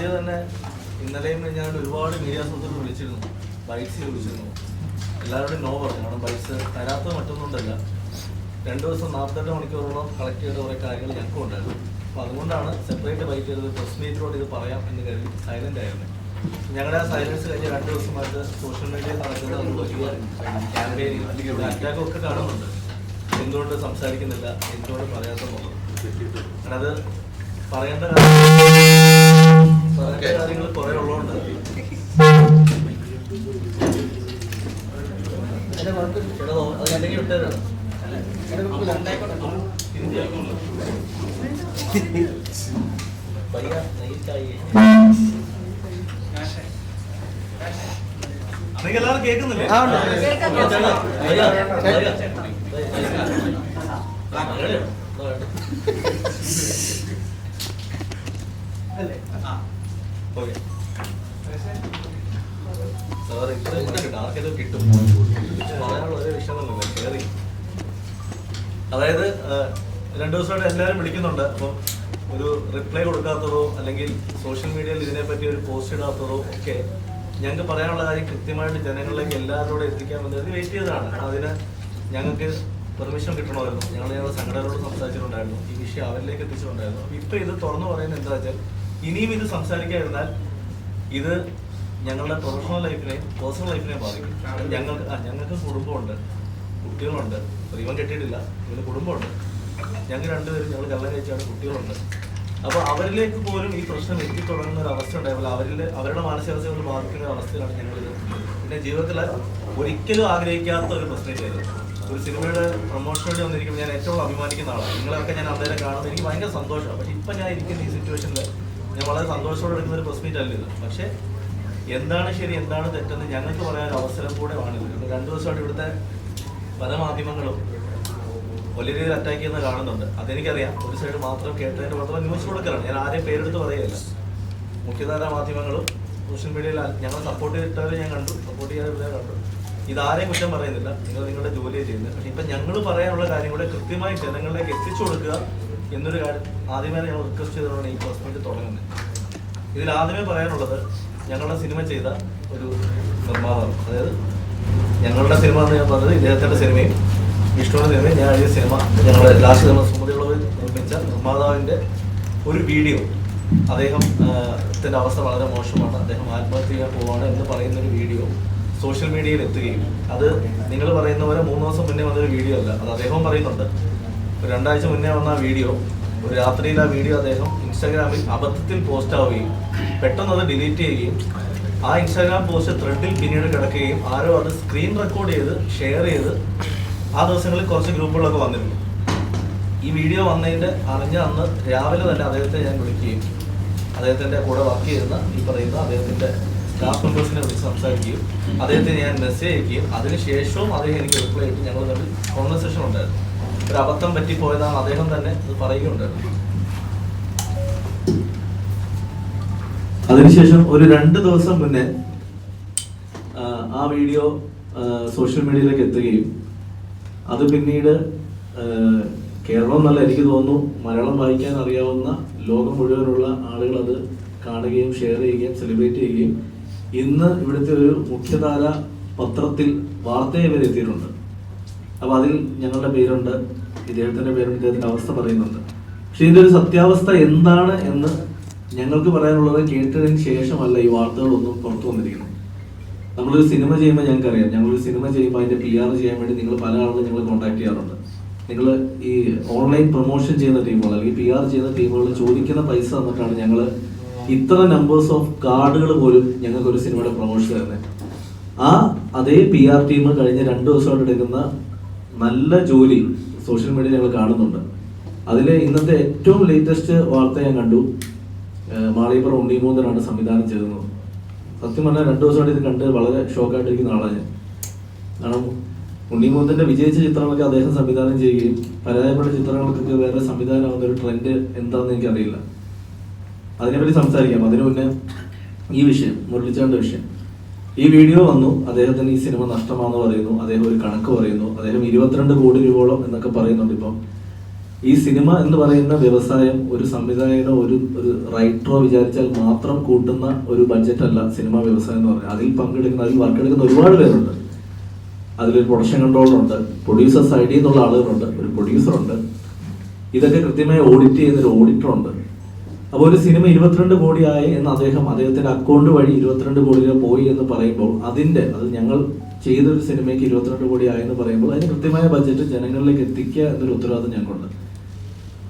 ആദ്യം തന്നെ ഇന്നലെയും ഞാൻ ഒരുപാട് മീഡിയ സുഹൃത്തുക്കൾ വിളിച്ചിരുന്നു, ബൈറ്റ്സ് വിളിച്ചിരുന്നു. എല്ലാവരുടെയും നോ പറഞ്ഞു. കാരണം ബൈറ്റ്സ് തരാത്തത് മറ്റൊന്നുകൊണ്ടല്ല, 2 ദിവസം 48 മണിക്കൂറോളം കളക്ട് ചെയ്ത കുറേ കാര്യങ്ങൾ ഞങ്ങൾക്കും ഉണ്ടായിരുന്നു. അപ്പോൾ അതുകൊണ്ടാണ് സെപ്പറേറ്റ് ബൈറ്റ് ചെയ്തത്. പ്രസ് മീറ്റിലൂടെ ഇത് പറയാം എന്ന് കരുതി സൈലൻ്റ് ആയിരുന്നു. ഞങ്ങളുടെ ആ സൈലൻസ് കഴിഞ്ഞ് 2 ദിവസമായിട്ട് സോഷ്യൽ മീഡിയയിൽ നടക്കുന്ന വലിയ ക്യാമ്പയിനിങ് അല്ലെങ്കിൽ അറ്റാക്കും ഒക്കെ കാണുന്നുണ്ട്. എന്തുകൊണ്ട് സംസാരിക്കുന്നില്ല, എന്തുകൊണ്ട് പറയാത്തതുള്ളത്. കാരണം അത് പറയേണ്ട കാര്യങ്ങൾ കുറേ ഉള്ളതുകൊണ്ട് അത് അല്ലെങ്കിൽ വിട്ടേരാണ്. നിങ്ങൾക്ക് എല്ലാവരും കേൾക്കുന്നില്ലേ? സാർ ഇത്രയും ആർക്കേതോ കിട്ടും. പറയാനുള്ള ഒരേ വിഷയമൊന്നുമില്ല, കയറി. അതായത് 2 ദിവസമായിട്ട് എല്ലാവരും വിളിക്കുന്നുണ്ട്. അപ്പം ഒരു റിപ്ലൈ കൊടുക്കാത്തതോ അല്ലെങ്കിൽ സോഷ്യൽ മീഡിയയിൽ ഇതിനെപ്പറ്റി ഒരു പോസ്റ്റ് ഇടാത്തതോ ഒക്കെ ഞങ്ങൾക്ക് പറയാനുള്ള കാര്യം കൃത്യമായിട്ട് ജനങ്ങളിലേക്ക് എല്ലാവരോടും എത്തിക്കാൻ വേണ്ടി വെയിറ്റ് ചെയ്തതാണ്. അതിന് ഞങ്ങൾക്ക് പെർമിഷൻ കിട്ടണമായിരുന്നു. ഞങ്ങളുടെ സംഘടനകളോട് സംസാരിച്ചിട്ടുണ്ടായിരുന്നു, ഈ വിഷയം അവരിലേക്ക് എത്തിച്ചിട്ടുണ്ടായിരുന്നു. അപ്പോൾ ഇപ്പോൾ ഇത് തുറന്നു പറയുന്നത് എന്താ വെച്ചാൽ, ഇനിയും ഇത് സംസാരിക്കാതിരുന്നാൽ ഇത് ഞങ്ങളുടെ പ്രൊഫഷണൽ ലൈഫിനെയും പേഴ്സണൽ ലൈഫിനെയും ബാധിക്കും. ഞങ്ങൾക്ക് കുടുംബമുണ്ട്, കുട്ടികളുണ്ട്. ഇവൻ കെട്ടിയിട്ടില്ല, ഇവന് കുടുംബമുണ്ട്. ഞങ്ങൾ 2 പേരും ഞങ്ങൾ കല്യാണം കഴിച്ചാണ്, കുട്ടികളുണ്ട്. അപ്പോൾ അവരിലേക്ക് പോലും ഈ പ്രശ്നം എത്തിത്തുടങ്ങുന്ന ഒരു അവസ്ഥ ഉണ്ടായപ്പോൾ അവരുടെ മാനസികാവസ്ഥകൾ ബാധിക്കുന്ന ഒരു അവസ്ഥയിലാണ് ഞങ്ങളിത്. പിന്നെ ജീവിതത്തിൽ ഒരിക്കലും ആഗ്രഹിക്കാത്ത ഒരു പ്രശ്നമായിരുന്നു. ഒരു സിനിമയുടെ പ്രൊമോഷന് വേണ്ടി വന്നിരിക്കുമ്പോൾ ഞാൻ ഏറ്റവും അഭിമാനിക്കുന്ന ആളാണ്. നിങ്ങളൊക്കെ ഞാൻ അന്നേരം കാണുമ്പോൾ എനിക്ക് ഭയങ്കര സന്തോഷമാണ്. പക്ഷേ ഇപ്പം ഞാൻ ഇരിക്കുന്ന ഈ സിറ്റുവേഷനിൽ ഞാൻ വളരെ സന്തോഷത്തോടെ എടുക്കുന്ന ഒരു പ്രസ് മീറ്റ് അല്ല ഇത്. പക്ഷേ എന്താണ് ശരി, എന്താണ് തെറ്റെന്ന് ഞങ്ങൾക്ക് പറയാൻ അവസരം കൂടെ ആണിത്. 2 ദിവസമായിട്ട് ഇവിടുത്തെ പല മാധ്യമങ്ങളും വലിയ രീതിയിൽ അറ്റാക്ക് ചെയ്യുന്നത് കാണുന്നുണ്ട്. അതെനിക്കറിയാം. ഒരു സൈഡ് മാത്രം കേട്ടതിൻ്റെ മാത്രം ന്യൂസ് കൊടുക്കലാണ്. ഞാൻ ആരെയും പേരെടുത്ത് പറയുകയല്ല. മുഖ്യധാര മാധ്യമങ്ങളും സോഷ്യൽ മീഡിയയിൽ ഞങ്ങൾ സപ്പോർട്ട് ചെയ്തിട്ടവരെ ഞാൻ കണ്ടു, സപ്പോർട്ട് ചെയ്യാതെ കണ്ടു. ഇതാരെയും കുറ്റം പറയുന്നില്ല, നിങ്ങൾ നിങ്ങളുടെ ജോലിയെ ചെയ്യുന്നത്. പക്ഷേ ഇപ്പം ഞങ്ങൾ പറയാനുള്ള കാര്യം കൂടെ കൃത്യമായി ജനങ്ങളിലേക്ക് എത്തിച്ചു കൊടുക്കുക എന്നൊരു കാര്യം ആദ്യമേ ഞങ്ങൾ റിക്വസ്റ്റ് ചെയ്തതാണ് ഈ പ്രസ് മീറ്റ് തുടങ്ങുന്നത്. ഇതിൽ ആദ്യമേ പറയാനുള്ളത്, ഞങ്ങളുടെ സിനിമ ചെയ്ത ഒരു നിർമ്മാതാവ്, അതായത് ഞങ്ങളുടെ സിനിമ എന്ന് ഞാൻ പറഞ്ഞത് ഇദ്ദേഹത്തിൻ്റെ സിനിമയും വിഷ്ണുവിൻ്റെ സിനിമയും ഞാൻ എഴുതിയ സിനിമ, ഞങ്ങളുടെ ലാസ്റ്റ് സിനിമ സുമതിയുള്ളവർ നിർമ്മിച്ച നിർമ്മാതാവിൻ്റെ ഒരു വീഡിയോ, അദ്ദേഹത്തിൻ്റെ അവസ്ഥ വളരെ മോശമാണ്, അദ്ദേഹം ആത്മഹത്യ ചെയ്യാൻ പോവാണ് എന്ന് പറയുന്നൊരു വീഡിയോ സോഷ്യൽ മീഡിയയിൽ എത്തുകയും, അത് നിങ്ങൾ പറയുന്ന പോലെ 3 ദിവസം മുന്നേ വന്നൊരു വീഡിയോ അല്ല, അത് അദ്ദേഹവും പറയുന്നുണ്ട്. 2 ആഴ്ച മുന്നേ വന്ന ആ വീഡിയോ, ഒരു രാത്രിയിൽ ആ വീഡിയോ അദ്ദേഹം ഇൻസ്റ്റാഗ്രാമിൽ അബദ്ധത്തിൽ പോസ്റ്റ് ആവുകയും പെട്ടെന്ന് അത് ഡിലീറ്റ് ചെയ്യുകയും ആ ഇൻസ്റ്റാഗ്രാം പോസ്റ്റ് ത്രെഡിൽ പിന്നീട് കിടക്കുകയും ആരോ അത് സ്ക്രീൻ റെക്കോർഡ് ചെയ്ത് ഷെയർ ചെയ്ത് ആ ദിവസങ്ങളിൽ കുറച്ച് ഗ്രൂപ്പുകളൊക്കെ വന്നിരുന്നു. ഈ വീഡിയോ വന്നതിൻ്റെ അറിഞ്ഞ അന്ന് രാവിലെ തന്നെ അദ്ദേഹത്തെ ഞാൻ വിളിക്കുകയും അദ്ദേഹത്തിൻ്റെ കൂടെ വർക്ക് ചെയ്യുന്ന ഈ പറയുന്ന അദ്ദേഹത്തിൻ്റെ സ്റ്റാഫ് മെമ്പേഴ്സിനെ വിളിച്ച് സംസാരിക്കുകയും അദ്ദേഹത്തെ ഞാൻ മെസ്സേജ് അയക്കുകയും അതിനുശേഷവും അദ്ദേഹം എനിക്ക് റിപ്ലൈ ആയിട്ട് ഞങ്ങൾ തമ്മിൽ കോൺവെർസേഷൻ ഉണ്ടായിരുന്നു. ഒരു അബദ്ധം പറ്റിപ്പോയതാണ് അദ്ദേഹം തന്നെ അത് പറയുകയുണ്ടായിരുന്നു. അതിനുശേഷം ഒരു 2 ദിവസം മുന്നേ ആ വീഡിയോ സോഷ്യൽ മീഡിയയിലേക്ക് എത്തുകയും അത് പിന്നീട് കേരളം എന്നല്ല, എനിക്ക് തോന്നുന്നു മലയാളം വായിക്കാൻ അറിയാവുന്ന ലോകം മുഴുവനുള്ള ആളുകൾ അത് കാണുകയും ഷെയർ ചെയ്യുകയും സെലിബ്രേറ്റ് ചെയ്യുകയും ഇന്ന് ഇവിടുത്തെ ഒരു മുഖ്യധാര പത്രത്തിൽ വാർത്തയെ വരെ എത്തിയിട്ടുണ്ട്. അപ്പോൾ അതിൽ ഞങ്ങളുടെ പേരുണ്ട്, ഇദ്ദേഹത്തിൻ്റെ പേരുണ്ട്, ഇദ്ദേഹത്തിൻ്റെ അവസ്ഥ പറയുന്നുണ്ട്. പക്ഷേ ഇതിൻ്റെ ഒരു സത്യാവസ്ഥ എന്താണ് എന്ന് ഞങ്ങൾക്ക് പറയാനുള്ളത് കേട്ടതിന് ശേഷമല്ല ഈ വാർത്തകളൊന്നും പുറത്തു വന്നിരിക്കുന്നത്. നമ്മളൊരു സിനിമ ചെയ്യുമ്പോൾ ഞങ്ങൾക്കറിയാം, ഞങ്ങളൊരു സിനിമ ചെയ്യുമ്പോൾ അതിൻ്റെ PR ചെയ്യാൻ വേണ്ടി നിങ്ങൾ പല ആളുകളും ഞങ്ങൾ കോൺടാക്ട് ചെയ്യാറുണ്ട്. നിങ്ങൾ ഈ ഓൺലൈൻ പ്രൊമോഷൻ ചെയ്യുന്ന ടീമുകൾ അല്ലെങ്കിൽ PR ചെയ്യുന്ന ടീമുകൾ ചോദിക്കുന്ന പൈസ തന്നിട്ടാണ് ഞങ്ങൾ ഇത്ര നമ്പേഴ്സ് ഓഫ് കാർഡുകൾ പോലും ഞങ്ങൾക്ക് ഒരു സിനിമയുടെ പ്രൊമോഷൻ തരുന്നത്. അതേ PR ടീം കഴിഞ്ഞ 2 ദിവസമായിട്ട് എടുക്കുന്ന നല്ല ജോലി സോഷ്യൽ മീഡിയ ഞങ്ങൾ കാണുന്നുണ്ട്. അതിൽ ഇന്നത്തെ ഏറ്റവും ലേറ്റസ്റ്റ് വാർത്ത ഞാൻ കണ്ടു, മാളിയപ്പുറം ഉണ്ണിമൂന്നനാണ് സംവിധാനം ചെയ്തത്. സത്യം പറഞ്ഞാൽ 2 ദിവസമായിട്ട് ഇത് കണ്ട് വളരെ ഷോക്കായിട്ടിരിക്കുന്ന ആളാണ് ഞാൻ. കാരണം ഉണ്ണിമൂന്നൻ്റെ വിജയിച്ച ചിത്രങ്ങളൊക്കെ അദ്ദേഹം സംവിധാനം ചെയ്യുകയും പരാജയപ്പെട്ട ചിത്രങ്ങൾക്കൊക്കെ വേറെ സംവിധാനമാകുന്ന ഒരു ട്രെൻഡ് എന്താണെന്ന് എനിക്കറിയില്ല. അതിനെപ്പറ്റി സംസാരിക്കാം. അതിനു മുന്നേ ഈ വിഷയം, മുരളിച്ചാൻ്റെ വിഷയം, ഈ വീഡിയോ വന്നു, അദ്ദേഹത്തിന് ഈ സിനിമ നഷ്ടമാണെന്ന് പറയുന്നു, അദ്ദേഹം ഒരു കണക്ക് പറയുന്നു, അദ്ദേഹം 22 കോടി രൂപയോളം എന്നൊക്കെ പറയുന്നുണ്ട്. ഇപ്പം ഈ സിനിമ എന്ന് പറയുന്ന വ്യവസായം ഒരു സംവിധായകനോ ഒരു റൈറ്ററോ വിചാരിച്ചാൽ മാത്രം കൂട്ടുന്ന ഒരു ബഡ്ജറ്റ് അല്ല സിനിമാ വ്യവസായം എന്ന് പറഞ്ഞാൽ. അതിൽ പങ്കെടുക്കുന്ന, അതിൽ വർക്കെടുക്കുന്ന ഒരുപാട് പേരുണ്ട്. അതിലൊരു പ്രൊഡക്ഷൻ കൺട്രോളറുണ്ട്, പ്രൊഡ്യൂസർ സൈഡിൽ നിന്നുള്ള ആളുകളുണ്ട്, ഒരു പ്രൊഡ്യൂസറുണ്ട്, ഇതൊക്കെ കൃത്യമായി ഓഡിറ്റ് ചെയ്യുന്നൊരു ഓഡിറ്ററുണ്ട്. അപ്പോൾ ഒരു സിനിമ 22 കോടിയായി എന്ന് അദ്ദേഹത്തിന്റെ അക്കൗണ്ട് വഴി 22 കോടി രൂപ പോയി എന്ന് പറയുമ്പോൾ അത് ഞങ്ങൾ ചെയ്തൊരു സിനിമയ്ക്ക് 22 കോടി ആയെന്ന് പറയുമ്പോൾ അതിന് കൃത്യമായ ബഡ്ജറ്റ് ജനങ്ങളിലേക്ക് എത്തിക്കുക എന്നൊരു ഉത്തരവാദിത്വം ഞങ്ങൾക്കുണ്ട്.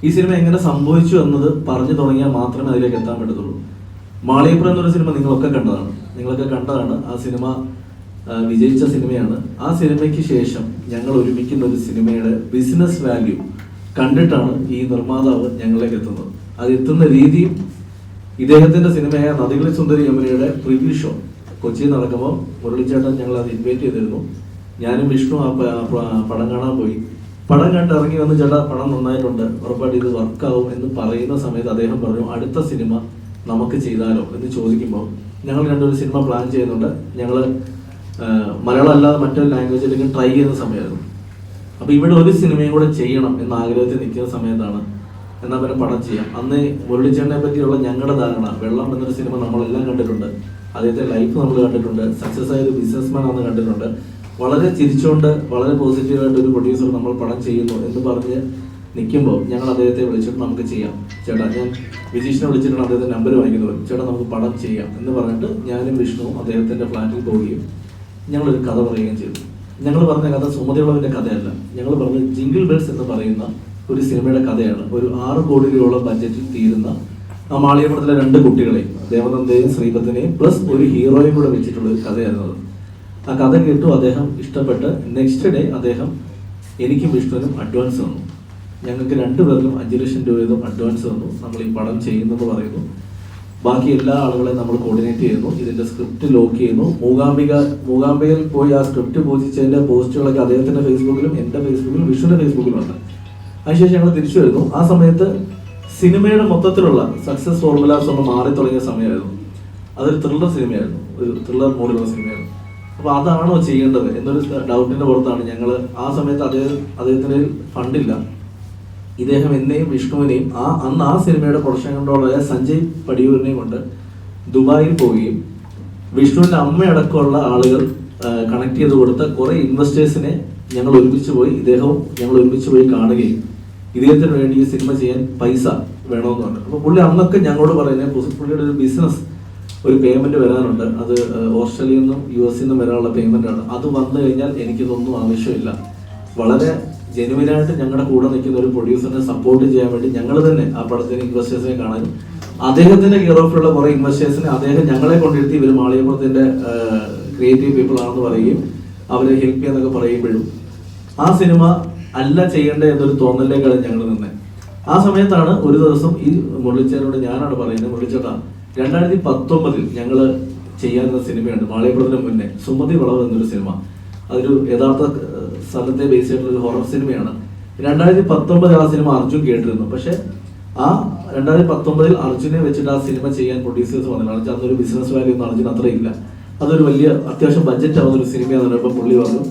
ഈ സിനിമ എങ്ങനെ സംഭവിച്ചു എന്നത് പറഞ്ഞു തുടങ്ങിയാൽ മാത്രമേ അതിലേക്ക് എത്താൻ പറ്റത്തുള്ളൂ. മാളികപ്പുറം എന്നൊരു സിനിമ നിങ്ങളൊക്കെ കണ്ടതാണ്. ആ സിനിമ വിജയിച്ച സിനിമയാണ്. ആ സിനിമയ്ക്ക് ശേഷം ഞങ്ങൾ ഒരുമിക്കുന്ന ഒരു സിനിമയുടെ ബിസിനസ് വാല്യൂ കണ്ടിട്ടാണ് ഈ നിർമ്മാതാവ് ഞങ്ങളിലേക്ക് എത്തുന്നത്. അത് എത്തുന്ന രീതിയും ഇദ്ദേഹത്തിന്റെ സിനിമയായ നദികളിൽ സുന്ദരി യമുനയുടെ പ്രിവ്യൂ ഷോ കൊച്ചിയിൽ നടക്കുമ്പോൾ മുരളിച്ചേട്ടൻ ഞങ്ങൾ അത് ഇൻവൈറ്റ് ചെയ്തിരുന്നു. ഞാനും വിഷ്ണു ആ പടം കാണാൻ പോയി. പടം കണ്ട് ഇറങ്ങി വന്ന് ചേട്ടാ പടം നന്നായിട്ടുണ്ട്, ഉറപ്പായിട്ട് ഇത് വർക്കാവും എന്ന് പറയുന്ന സമയത്ത് അദ്ദേഹം പറഞ്ഞു അടുത്ത സിനിമ നമുക്ക് ചെയ്താലോ എന്ന് ചോദിക്കുമ്പോൾ ഞങ്ങൾ രണ്ടൊരു സിനിമ പ്ലാൻ ചെയ്യുന്നുണ്ട്. ഞങ്ങൾ മലയാളം അല്ലാതെ മറ്റൊരു ലാംഗ്വേജിലേക്ക് ട്രൈ ചെയ്യുന്ന സമയമായിരുന്നു. അപ്പോൾ ഇവിടെ ഒരു സിനിമയും കൂടെ ചെയ്യണം എന്ന ആഗ്രഹത്തിൽ നിൽക്കുന്ന സമയത്താണ് എന്നാൽ പിന്നെ പടം ചെയ്യാം. അന്ന് മുരളിച്ചേട്ടനെ പറ്റിയുള്ള ഞങ്ങളുടെ ധാരണ, വെള്ളം എന്നൊരു സിനിമ നമ്മളെല്ലാം കണ്ടിട്ടുണ്ട്, അദ്ദേഹത്തെ ലൈഫ് നമ്മൾ കണ്ടിട്ടുണ്ട്, സക്സസ് ആയ ഒരു ബിസിനസ്മാൻ ആണെന്ന് കണ്ടിട്ടുണ്ട്. വളരെ ചിരിച്ചുകൊണ്ട് വളരെ പോസിറ്റീവായിട്ട് ഒരു പ്രൊഡ്യൂസർ നമ്മൾ പടം ചെയ്യുന്നു എന്ന് പറഞ്ഞ് നിൽക്കുമ്പോൾ ഞങ്ങൾ അദ്ദേഹത്തെ വിളിച്ചിട്ട് നമുക്ക് ചെയ്യാം ചേട്ടാ, ഞാൻ വിജീഷിനെ വിളിച്ചിട്ടാണ് അദ്ദേഹത്തിന്റെ നമ്പർ വാങ്ങിക്കുന്നത്, ചേട്ടാ നമുക്ക് പടം ചെയ്യാം എന്ന് പറഞ്ഞിട്ട് ഞാനും വിഷ്ണുവും അദ്ദേഹത്തിന്റെ ഫ്ലാറ്റിൽ പോവുകയും ഞങ്ങളൊരു കഥ പറയുകയും ചെയ്തു. ഞങ്ങൾ പറഞ്ഞ കഥ സുമതിയുള്ളവന്റെ കഥയല്ല, ഞങ്ങൾ പറഞ്ഞത് ജിംഗിൾ ബെൽസ് എന്ന് പറയുന്ന ഒരു സിനിമയുടെ കഥയാണ്. ഒരു 6 കോടി രൂപയോളം ബഡ്ജറ്റിൽ തീരുന്ന ആ മാളികപ്പുറത്തിലെ 2 കുട്ടികളെയും ദേവനന്ദയും ശ്രീപത്തിനെയും പ്ലസ് ഒരു ഹീറോയും കൂടെ വെച്ചിട്ടുള്ള ഒരു കഥയായിരുന്നു അത്. ആ കഥ കേട്ടു അദ്ദേഹം ഇഷ്ടപ്പെട്ട് നെക്സ്റ്റ് ഡേ അദ്ദേഹം എനിക്കും വിഷ്ണുവിനും അഡ്വാൻസ് തന്നു. ഞങ്ങൾക്ക് 2 പേർക്കും 5 ലക്ഷം രൂപ വീതം അഡ്വാൻസ് തന്നു. നമ്മൾ ഈ പടം ചെയ്യുന്നെന്ന് പറയുന്നു. ബാക്കി എല്ലാ ആളുകളെയും നമ്മൾ കോർഡിനേറ്റ് ചെയ്യുന്നു. ഇതിന്റെ സ്ക്രിപ്റ്റ് ലോക്ക് ചെയ്യുന്നു. മൂകാംബികയിൽ പോയി ആ സ്ക്രിപ്റ്റ് പൂജിച്ചതിന്റെ പോസ്റ്റുകളൊക്കെ അദ്ദേഹത്തിന്റെ ഫേസ്ബുക്കിലും എൻ്റെ ഫേസ്ബുക്കിലും വിഷ്ണുവിന്റെ ഫേസ്ബുക്കിലും ഉണ്ട്. അതിനുശേഷം ഞങ്ങൾ തിരിച്ചു വരുന്നു. ആ സമയത്ത് സിനിമയുടെ മൊത്തത്തിലുള്ള സക്സസ് ഫോർമുലാസ് ഒന്ന് മാറി തുടങ്ങിയ സമയമായിരുന്നു. അതൊരു ത്രില്ലർ സിനിമയായിരുന്നു, ഒരു ത്രില്ലർ മോഡലുള്ള സിനിമയായിരുന്നു. അപ്പോൾ അതാണോ ചെയ്യേണ്ടത് എന്നൊരു ഡൗട്ടിന്റെ പുറത്താണ് ഞങ്ങൾ ആ സമയത്ത് അദ്ദേഹത്തിന് ഫണ്ടില്ല. ഇദ്ദേഹം എന്നെയും വിഷ്ണുവിനെയും അന്ന് ആ സിനിമയുടെ പ്രൊഡക്ഷൻ കൺട്രോളറായ സഞ്ജയ് പടിയൂരിനെയും കൊണ്ട് ദുബായിൽ പോവുകയും വിഷ്ണുവിന്റെ അമ്മയടക്കമുള്ള ആളുകൾ കണക്ട് ചെയ്ത് കൊടുത്ത കുറെ ഇൻവെസ്റ്റേഴ്സിനെ ഞങ്ങൾ ഒരുമിച്ച് പോയി കാണുകയും ഇദ്ദേഹത്തിന് വേണ്ടി ഈ സിനിമ ചെയ്യാൻ പൈസ വേണമെന്ന് പറഞ്ഞു. അപ്പോൾ പുള്ളി അന്നൊക്കെ ഞങ്ങളോട് പറയുന്നത് പുള്ളിയുടെ ഒരു ബിസിനസ് ഒരു പേയ്മെന്റ് വരാനുണ്ട്, അത് ഓസ്ട്രേലിയയിൽ നിന്നും US നിന്നും വരാനുള്ള പേയ്മെന്റ് ആണ്, അത് വന്നു കഴിഞ്ഞാൽ എനിക്കിതൊന്നും ആവശ്യമില്ല. വളരെ ജെനുവിനായിട്ട് ഞങ്ങളുടെ കൂടെ നിൽക്കുന്ന ഒരു പ്രൊഡ്യൂസറിനെ സപ്പോർട്ട് ചെയ്യാൻ വേണ്ടി ഞങ്ങൾ തന്നെ ആ പടത്തിന് ഇൻവെസ്റ്റേഴ്സിനെ കാണാനും അദ്ദേഹത്തിന്റെ കെയർ ഓഫിലുള്ള കുറെ ഇൻവെസ്റ്റേഴ്സിനെ അദ്ദേഹം ഞങ്ങളെ കൊണ്ടിരുത്തി ഇവർ മാളികപ്പുറത്തിന്റെ ക്രിയേറ്റീവ് പീപ്പിൾ ആണെന്ന് പറയുകയും അവരെ ഹെൽപ്പ് ചെയ്യാന്നൊക്കെ പറയുമ്പോഴും ആ സിനിമ അല്ല ചെയ്യേണ്ടത് എന്നൊരു തോന്നലിലേക്കാണ് ഞങ്ങൾ നിന്നത്. ആ സമയത്താണ് ഒരു ദിവസം ഈ മുരളിച്ചേട്ടനോട് ഞാനാണ് പറയുന്നത്, മുരളിച്ചേട്ടാ 2019 ഞങ്ങൾ ചെയ്യാവുന്ന സിനിമയുണ്ട് മാളികപ്പുറത്തിന് മുന്നേ, സുമതി വളവ് എന്നൊരു സിനിമ. അതൊരു യഥാർത്ഥ സ്ഥലത്തെ ബേസ് ചെയ്തിട്ടുള്ള ഒരു ഹൊറർ സിനിമയാണ്. 2019 ആ സിനിമ അർജുൻ കേട്ടിരുന്നു. പക്ഷെ ആ 2019 അർജുനെ വെച്ചിട്ട് ആ സിനിമ ചെയ്യാൻ പ്രൊഡ്യൂസേഴ്സ് വന്നില്ല. അന്നൊരു ബിസിനസ് വാല്യൂ ഒന്നും അർജുൻ അത്രയില്ല, അതൊരു വലിയ അത്യാവശ്യം ബഡ്ജറ്റ് ആവുന്ന ഒരു സിനിമയാണെന്ന് പറഞ്ഞപ്പോൾ പുള്ളി പറഞ്ഞു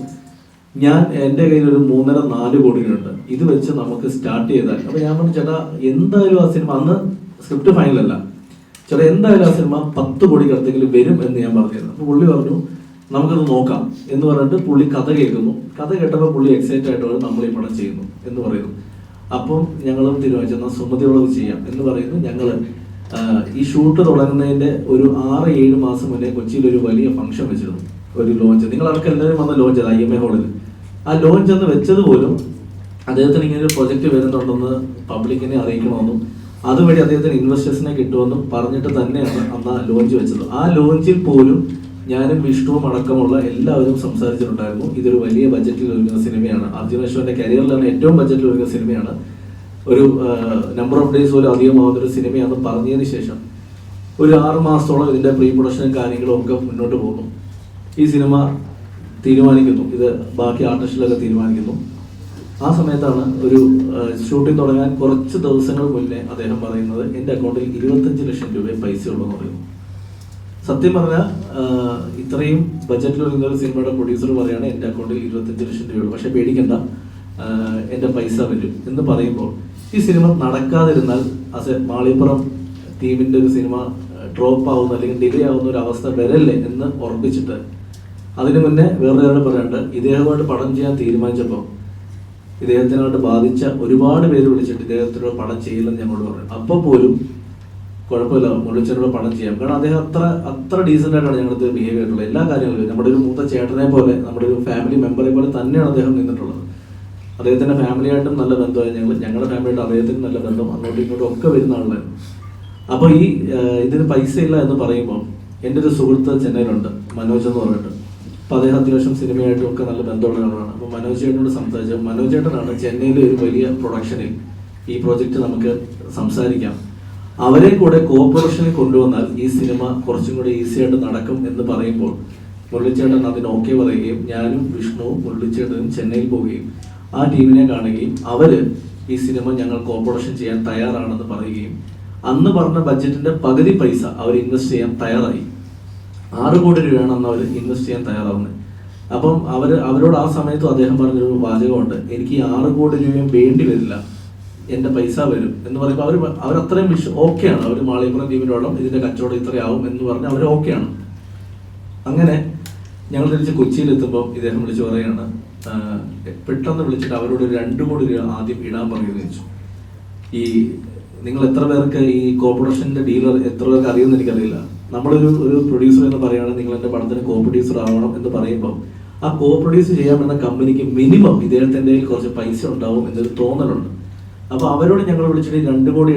എൻ്റെ കയ്യിൽ ഒരു 3.5-4 കോടികളുണ്ട്, ഇത് വെച്ച് നമുക്ക് സ്റ്റാർട്ട് ചെയ്താൽ. അപ്പൊ ഞാൻ പറഞ്ഞു ചേട്ടാ എന്തായാലും ആ സിനിമ അന്ന് സ്ക്രിപ്റ്റ് ഫൈനലല്ല, ചേട്ടാ എന്തായാലും ആ സിനിമ 10 കോടിക്ക് അടുത്തെങ്കിലും വരും എന്ന് ഞാൻ പറഞ്ഞിരുന്നു. അപ്പൊ പുള്ളി പറഞ്ഞു നമുക്കത് നോക്കാം എന്ന് പറഞ്ഞിട്ട് പുള്ളി കഥ കേൾക്കുന്നു. കഥ കേട്ടപ്പോൾ പുള്ളി എക്സൈറ്റ് ആയിട്ട് നമ്മൾ ഈ പടം ചെയ്യുന്നു എന്ന് പറയുന്നു. അപ്പം ഞങ്ങളും തീരുമാനിച്ചു എന്നാൽ സുമതിയോളവ് ചെയ്യാം എന്ന് പറയുന്നു. ഞങ്ങള് ഈ ഷൂട്ട് തുടങ്ങുന്നതിന്റെ ഒരു 6-7 മാസം മുന്നേ കൊച്ചിയിൽ ഒരു വലിയ ഫംഗ്ഷൻ വെച്ചിരുന്നു, ഒരു ലോഞ്ച്. നിങ്ങൾ അവർക്ക് എല്ലാവരും വന്ന ലോഞ്ച് അത് IMA ഹാളിൽ. ആ ലോഞ്ച് എന്ന് വെച്ചത് പോലും അദ്ദേഹത്തിന് ഇങ്ങനെ ഒരു പ്രൊജക്ട് വരുന്നുണ്ടെന്ന് പബ്ലിക്കിനെ അറിയിക്കണമെന്നും അതുവഴി അദ്ദേഹത്തിന് ഇൻവെസ്റ്റേഴ്സിനെ കിട്ടുമെന്നും പറഞ്ഞിട്ട് തന്നെയാണ് അന്ന് ആ ലോഞ്ച് വെച്ചത്. ആ ലോഞ്ചിൽ പോലും ഞാനും വിഷ്ണുവും അടക്കമുള്ള എല്ലാവരും സംസാരിച്ചിട്ടുണ്ടായിരുന്നു. ഇതൊരു വലിയ ബഡ്ജറ്റിൽ ഒരുങ്ങുന്ന സിനിമയാണ്, അർജുൻ അശോകന്റെ കരിയറിലാണ് ഏറ്റവും ബഡ്ജറ്റിൽ ഒരുങ്ങുന്ന സിനിമയാണ്, ഒരു നമ്പർ ഓഫ് ഡേയ്സ് പോലും അധികമാവുന്ന ഒരു സിനിമയാണെന്ന് പറഞ്ഞതിന് ശേഷം ഒരു 6 മാസത്തോളം ഇതിന്റെ പ്രീ പ്രൊഡക്ഷനും കാര്യങ്ങളും ഒക്കെ മുന്നോട്ട് പോകുന്നു. ഈ സിനിമ തീരുമാനിക്കുന്നു, ഇത് ബാക്കി ആർട്ടിസ്റ്റുകളൊക്കെ തീരുമാനിക്കുന്നു. ആ സമയത്താണ് ഒരു ഷൂട്ടിംഗ് തുടങ്ങാൻ കുറച്ച് ദിവസങ്ങൾ മുന്നേ അദ്ദേഹം പറയുന്നത് എൻ്റെ അക്കൗണ്ടിൽ 25 ലക്ഷം രൂപയെ പൈസ ഉള്ളൂ എന്ന് പറയുന്നു. സത്യം പറഞ്ഞാൽ ഇത്രയും ബഡ്ജറ്റിൽ ഒരുങ്ങുന്ന ഒരു സിനിമയുടെ പ്രൊഡ്യൂസർ പറയുകയാണ് എൻ്റെ അക്കൗണ്ടിൽ 25 ലക്ഷം രൂപയുള്ളൂ. പക്ഷെ പേടിക്കണ്ട, എൻ്റെ പൈസ വരും എന്ന് പറയുമ്പോൾ ഈ സിനിമ നടക്കാതിരുന്നാൽ മാളിപ്പുറം ടീമിൻ്റെ ഒരു സിനിമ ഡ്രോപ്പ് ആവുന്ന അല്ലെങ്കിൽ ഡിലേ ആവുന്ന ഒരു അവസ്ഥ വരല്ലേ എന്ന് ഉറപ്പിച്ചിട്ട് അതിനു മുന്നേ വേറൊരാൾ പറയാണ്ട് ഇദ്ദേഹമായിട്ട് പടം ചെയ്യാൻ തീരുമാനിച്ചപ്പോൾ ഇദ്ദേഹത്തിനായിട്ട് ബാധിച്ച ഒരുപാട് പേര് വിളിച്ചിട്ട് ഇദ്ദേഹത്തിനോട് പടം ചെയ്യില്ലെന്ന് ഞങ്ങളോട് പറഞ്ഞു. അപ്പോൾ പോലും കുഴപ്പമില്ല, മുള്ളിച്ചേട്ടനോട് പടം ചെയ്യാം. കാരണം അദ്ദേഹം അത്ര ഡീസൻ്റ് ആയിട്ടാണ് ഞങ്ങൾക്ക് ബിഹേവ് ചെയ്തിട്ടുള്ളത്. എല്ലാ കാര്യങ്ങളും നമ്മുടെ ഒരു മൂത്ത ചേട്ടനെ പോലെ, നമ്മുടെ ഒരു ഫാമിലി മെമ്പറെ പോലെ തന്നെയാണ് അദ്ദേഹം നിന്നിട്ടുള്ളത്. അദ്ദേഹത്തിൻ്റെ ഫാമിലിയായിട്ടും നല്ല ബന്ധമായി, ഞങ്ങളുടെ ഫാമിലിയായിട്ട് അദ്ദേഹത്തിന് നല്ല ബന്ധം, അങ്ങോട്ടും ഇങ്ങോട്ടും ഒക്കെ വരുന്ന ആളായിരുന്നു. അപ്പോൾ ഈ ഇതിന് പൈസ ഇല്ല എന്ന് പറയുമ്പോൾ എൻ്റെ ഒരു സുഹൃത്ത് ചെന്നൈയിലുണ്ട്, മനോജ് എന്ന് പറഞ്ഞിട്ട്. അപ്പോൾ അദ്ദേഹം അത്യാവശ്യം സിനിമയായിട്ടും ഒക്കെ നല്ല ബന്ധമുള്ള ആളാണ്. അപ്പോൾ മനോജ് ചേട്ടനോട് സംസാരിച്ചു. മനോജ് ചേട്ടനാണ് ചെന്നൈയിലെ ഒരു വലിയ പ്രൊഡക്ഷനിൽ ഈ പ്രോജക്റ്റ് നമുക്ക് സംസാരിക്കാം, അവരെ കൂടെ കോർപ്പറേഷനിൽ കൊണ്ടുവന്നാൽ ഈ സിനിമ കുറച്ചും കൂടി ഈസി ആയിട്ട് നടക്കും എന്ന് പറയുമ്പോൾ മുരളിച്ചേട്ടൻ അതിന് ഓക്കെ പറയുകയും ഞാനും വിഷ്ണുവും മുരളിച്ചേട്ടനും ചെന്നൈയിൽ പോവുകയും ആ ടീമിനെ കാണുകയും അവർ ഈ സിനിമ ഞങ്ങൾ കോർപ്പറേഷൻ ചെയ്യാൻ തയ്യാറാണെന്ന് പറയുകയും അന്ന് പറഞ്ഞ ബഡ്ജറ്റിന്റെ പകുതി പൈസ അവർ ഇൻവെസ്റ്റ് ചെയ്യാൻ തയ്യാറായി. 6 കോടി രൂപയാണ് അന്ന് അവർ ഇൻവെസ്റ്റ് ചെയ്യാൻ തയ്യാറാവുന്നത്. അപ്പം അവരോട് ആ സമയത്തും അദ്ദേഹം പറഞ്ഞൊരു വാചകമുണ്ട്, എനിക്ക് ഈ 6 കോടി രൂപയും വേണ്ടി വരില്ല, എൻ്റെ പൈസ വരും എന്ന് പറയുമ്പോൾ അവർ അത്രയും ഓക്കെയാണ്. അവർ മാളിയപ്പുറം ടീമിനോളം ഇതിന്റെ കച്ചവടം ഇത്രയാവും എന്ന് പറഞ്ഞ് അവർ ഓക്കെയാണ്. അങ്ങനെ ഞങ്ങൾ തിരിച്ച് കൊച്ചിയിലെത്തുമ്പോൾ ഇദ്ദേഹം വിളിച്ച് പറയുകയാണ്, പെട്ടെന്ന് വിളിച്ചിട്ട് അവരോട് 2 കോടി രൂപ ആദ്യം ഇടാൻ പറയുമെന്ന് വെച്ചു. ഈ നിങ്ങൾ എത്ര പേർക്ക് ഈ കോർപ്പറേഷന്റെ ഡീലർ എത്ര പേർക്ക് അറിയുമെന്ന് എനിക്കറിയില്ല. നമ്മളൊരു പ്രൊഡ്യൂസർ എന്ന് പറയുകയാണെങ്കിൽ നിങ്ങൾ എൻ്റെ പടത്തിന് കോ പ്രൊഡ്യൂസർ ആവണം എന്ന് പറയുമ്പോൾ ആ കോ പ്രൊഡ്യൂസ് ചെയ്യാമെന്ന കമ്പനിക്ക് മിനിമം ഇദ്ദേഹത്തിൻ്റെ കുറച്ച് പൈസ ഉണ്ടാവും എന്നൊരു തോന്നലുണ്ട്. അപ്പോൾ അവരോട് ഞങ്ങൾ വിളിച്ചിട്ട് 2 കോടി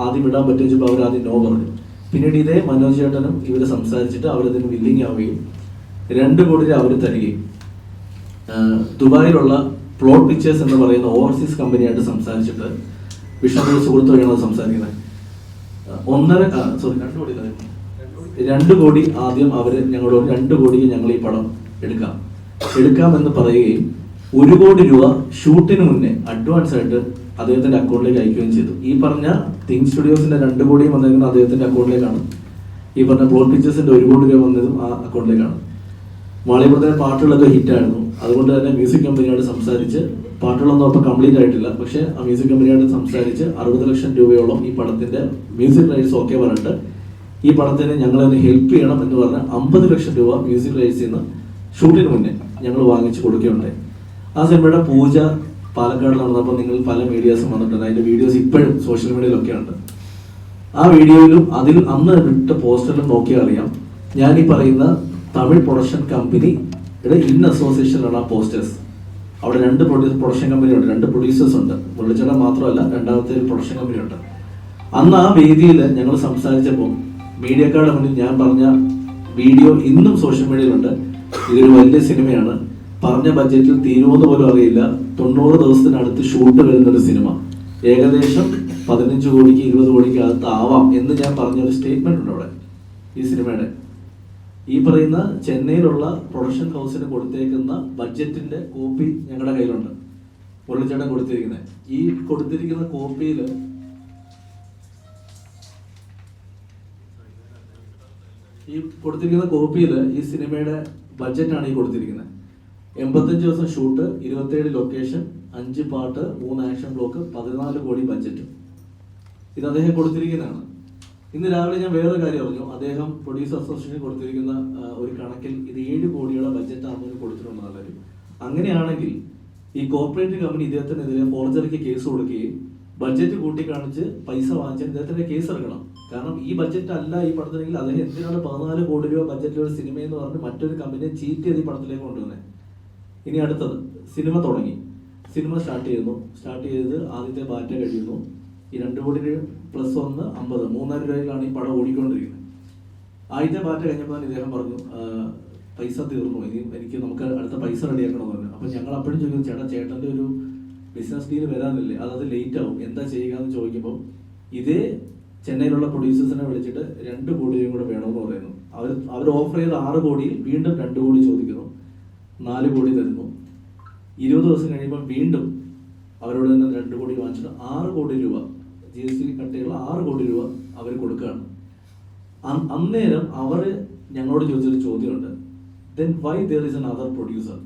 ആദ്യം ഇടാൻ പറ്റുമ്പോൾ അവർ ആദ്യം നോ പറഞ്ഞു. പിന്നീട് ഇതേ മനോജ് ചേട്ടനും ഇവർ സംസാരിച്ചിട്ട് അവരതിന് വില്ലിങ് ആവുകയും 2 കോടി രൂപ അവർ തരികയും ദുബായിലുള്ള പ്ലോട്ട് പിക്ചേഴ്സ് എന്ന് പറയുന്ന ഓവർസീസ് കമ്പനിയായിട്ട് സംസാരിച്ചിട്ട് വിഷ്ണു സുഹൃത്ത് വഴിയാണ് സംസാരിക്കുന്നത്. 2 കോടി ആദ്യം അവർ ഞങ്ങളോട് 2 കോടിക്ക് ഞങ്ങൾ ഈ പടം എടുക്കാമെന്ന് പറയുകയും 1 കോടി രൂപ ഷൂട്ടിന് മുന്നേ അഡ്വാൻസ് ആയിട്ട് അദ്ദേഹത്തിന്റെ അക്കൗണ്ടിലേക്ക് അയക്കുകയും ചെയ്തു. ഈ പറഞ്ഞ തിങ് സ്റ്റുഡിയോസിന്റെ 2 കോടിയും വന്നിരിക്കുന്നത് അദ്ദേഹത്തിന്റെ അക്കൗണ്ടിലേക്കാണ്. ഈ പറഞ്ഞ പ്ലോട്ട് പിക്ചേഴ്സിന്റെ 1 കോടി രൂപ വന്നതും ആ അക്കൗണ്ടിലേക്കാണ്. മാളിയപ്പുറത്തെ പാട്ടുകളൊക്കെ ഹിറ്റായിരുന്നു. അതുകൊണ്ട് തന്നെ മ്യൂസിക് കമ്പനിയോട് സംസാരിച്ച്, പാട്ടുകളൊന്നും അപ്പോൾ കംപ്ലീറ്റ് ആയിട്ടില്ല, പക്ഷേ ആ മ്യൂസിക് കമ്പനിയോട് സംസാരിച്ച് 60 ലക്ഷം രൂപയോളം ഈ പടത്തിന്റെ മ്യൂസിക് റൈറ്റ്സ് ഒക്കെ പറഞ്ഞിട്ട് ഈ പടത്തിന് ഞങ്ങളതിന് ഹെൽപ്പ് ചെയ്യണം എന്ന് പറഞ്ഞ് 50 ലക്ഷം രൂപ മ്യൂസിക് റൈറ്റ്സിൽ നിന്ന് ഷൂട്ടിന് മുന്നേ ഞങ്ങൾ വാങ്ങിച്ചു കൊടുക്കുകയുണ്ടായി. ആ സിനിമയുടെ പൂജ പാലക്കാട് നടന്നപ്പോൾ നിങ്ങൾ പല മീഡിയാസും വന്നിട്ടുണ്ട്. അതിന്റെ വീഡിയോസ് ഇപ്പോഴും സോഷ്യൽ മീഡിയയിലൊക്കെ ഉണ്ട്. ആ വീഡിയോയിലും അതിൽ അന്ന് ഇട്ട പോസ്റ്ററിലും നോക്കിയാൽ അറിയാം, ഞാൻ ഈ പറയുന്ന തമിഴ് പ്രൊഡക്ഷൻ കമ്പനിയുടെ ഇൻ അസോസിയേഷനിലാണ് ആ പോസ്റ്റേഴ്സ്. അവിടെ 2 പ്രൊഡക്ഷൻ കമ്പനിയുണ്ട്, 2 പ്രൊഡ്യൂസേഴ്സ് ഉണ്ട്. മുരളിച്ചേട്ടൻ മാത്രമല്ല, രണ്ടാമത്തെ ഒരു പ്രൊഡക്ഷൻ കമ്പനിയുണ്ട്. അന്ന് ആ വേദിയിൽ ഞങ്ങൾ സംസാരിച്ചപ്പോൾ മീഡിയക്കാരുടെ മുന്നിൽ ഞാൻ പറഞ്ഞ വീഡിയോ ഇന്നും സോഷ്യൽ മീഡിയയിലുണ്ട്. ഇതൊരു വലിയ സിനിമയാണ്, പറഞ്ഞ ബഡ്ജറ്റിൽ തീരുമെന്ന് പോലും അറിയില്ല, 90 ദിവസത്തിനടുത്ത് ഷൂട്ട് വരുന്നൊരു സിനിമ, ഏകദേശം 15 കോടിക്ക് 20 കോടിക്ക് അകത്ത് ആവാം എന്ന് ഞാൻ പറഞ്ഞൊരു സ്റ്റേറ്റ്മെന്റ് ഉണ്ട് അവിടെ. ഈ സിനിമയുടെ ഈ പറയുന്ന ചെന്നൈയിലുള്ള പ്രൊഡക്ഷൻ ഹൗസിന് കൊടുത്തേക്കുന്ന ബഡ്ജറ്റിന്റെ കോപ്പി ഞങ്ങളുടെ കയ്യിലുണ്ട്. മുരളിച്ചേട്ടൻ കൊടുത്തിരിക്കുന്നത് ഈ കൊടുത്തിരിക്കുന്ന കോപ്പിയിൽ ഈ സിനിമയുടെ ബഡ്ജറ്റാണ് ഈ കൊടുത്തിരിക്കുന്നത്. 85 ദിവസം ഷൂട്ട്, 27 ലൊക്കേഷൻ, 5 പാട്ട്, 3 ആക്ഷൻ ബ്ലോക്ക്, 14 കോടി ബഡ്ജറ്റ്. ഇത് അദ്ദേഹം കൊടുത്തിരിക്കുന്നതാണ്. ഇന്ന് രാവിലെ ഞാൻ വേറെ കാര്യം അറിഞ്ഞു, അദ്ദേഹം പ്രൊഡ്യൂസർ അസോസിയേഷൻ കൊടുത്തിരിക്കുന്ന ഒരു കണക്കിൽ ഇത് 7 കോടിയുടെ ബഡ്ജറ്റാണെന്ന് കൊടുത്തിട്ടുണ്ട് നല്ലൊരു. അങ്ങനെയാണെങ്കിൽ ഈ കോർപ്പറേറ്റ് കമ്പനി ഇദ്ദേഹത്തിനെതിരെ ഫോർജറിക്ക് കേസ് കൊടുക്കുകയും ബഡ്ജറ്റ് കൂട്ടി കാണിച്ച് പൈസ വാങ്ങിച്ചാൽ ഇദ്ദേഹത്തിന്റെ കേസ് എടുക്കണം. കാരണം ഈ ബഡ്ജറ്റ് അല്ല ഈ പടത്തിനെങ്കിൽ അദ്ദേഹം എന്തിനാണ് 14 കോടി രൂപ ബഡ്ജറ്റിലുള്ള സിനിമ എന്ന് പറഞ്ഞ് മറ്റൊരു കമ്പനിയെ ചീറ്റ് ചെയ്ത് ഈ പടത്തിലേക്ക് കൊണ്ടുവന്നത്. ഇനി അടുത്തത് സിനിമ തുടങ്ങി, സിനിമ സ്റ്റാർട്ട് ചെയ്ത് ആദ്യത്തെ ബാറ്റ കഴിയുന്നു. ഈ 2 കോടി പ്ലസ് 1 50, 3,000 രൂപയിലാണ് ഈ പടം ഓടിക്കൊണ്ടിരിക്കുന്നത്. ആദ്യത്തെ ബാറ്റ കഴിഞ്ഞപ്പോൾ ഇദ്ദേഹം പറഞ്ഞു, പൈസ തീർന്നു, ഇനി നമുക്ക് അടുത്ത പൈസ റെഡിയാക്കണമെന്ന് പറഞ്ഞു. അപ്പം ഞങ്ങൾ അപ്പോഴും ചോദിക്കും, ചേട്ടൻ്റെ ഒരു ബിസിനസ് ഡീൽ വരാനില്ലേ, അത് ലേറ്റ് ആവും, എന്താ ചെയ്യുക എന്ന് ചോദിക്കുമ്പോൾ ഇതേ ചെന്നൈയിലുള്ള പ്രൊഡ്യൂസേഴ്സിനെ വിളിച്ചിട്ട് 2 കോടി രൂപയും കൂടെ വേണമെന്ന് പറയുന്നു. അവർ ഓഫർ ചെയ്ത് 6 കോടിയിൽ വീണ്ടും 2 കോടി ചോദിക്കുന്നു, 4 കോടി തരുന്നു. 20 ദിവസം കഴിയുമ്പോൾ വീണ്ടും അവരോട് തന്നെ 2 കോടി വാങ്ങിച്ചിട്ട് 6 കോടി രൂപ GST കട്ടയുള്ള 6 കോടി രൂപ അവർ കൊടുക്കുകയാണ്. അന്നേരം അവർ ഞങ്ങളോട് ചോദിച്ചൊരു ചോദ്യമുണ്ട്, then why there is another producer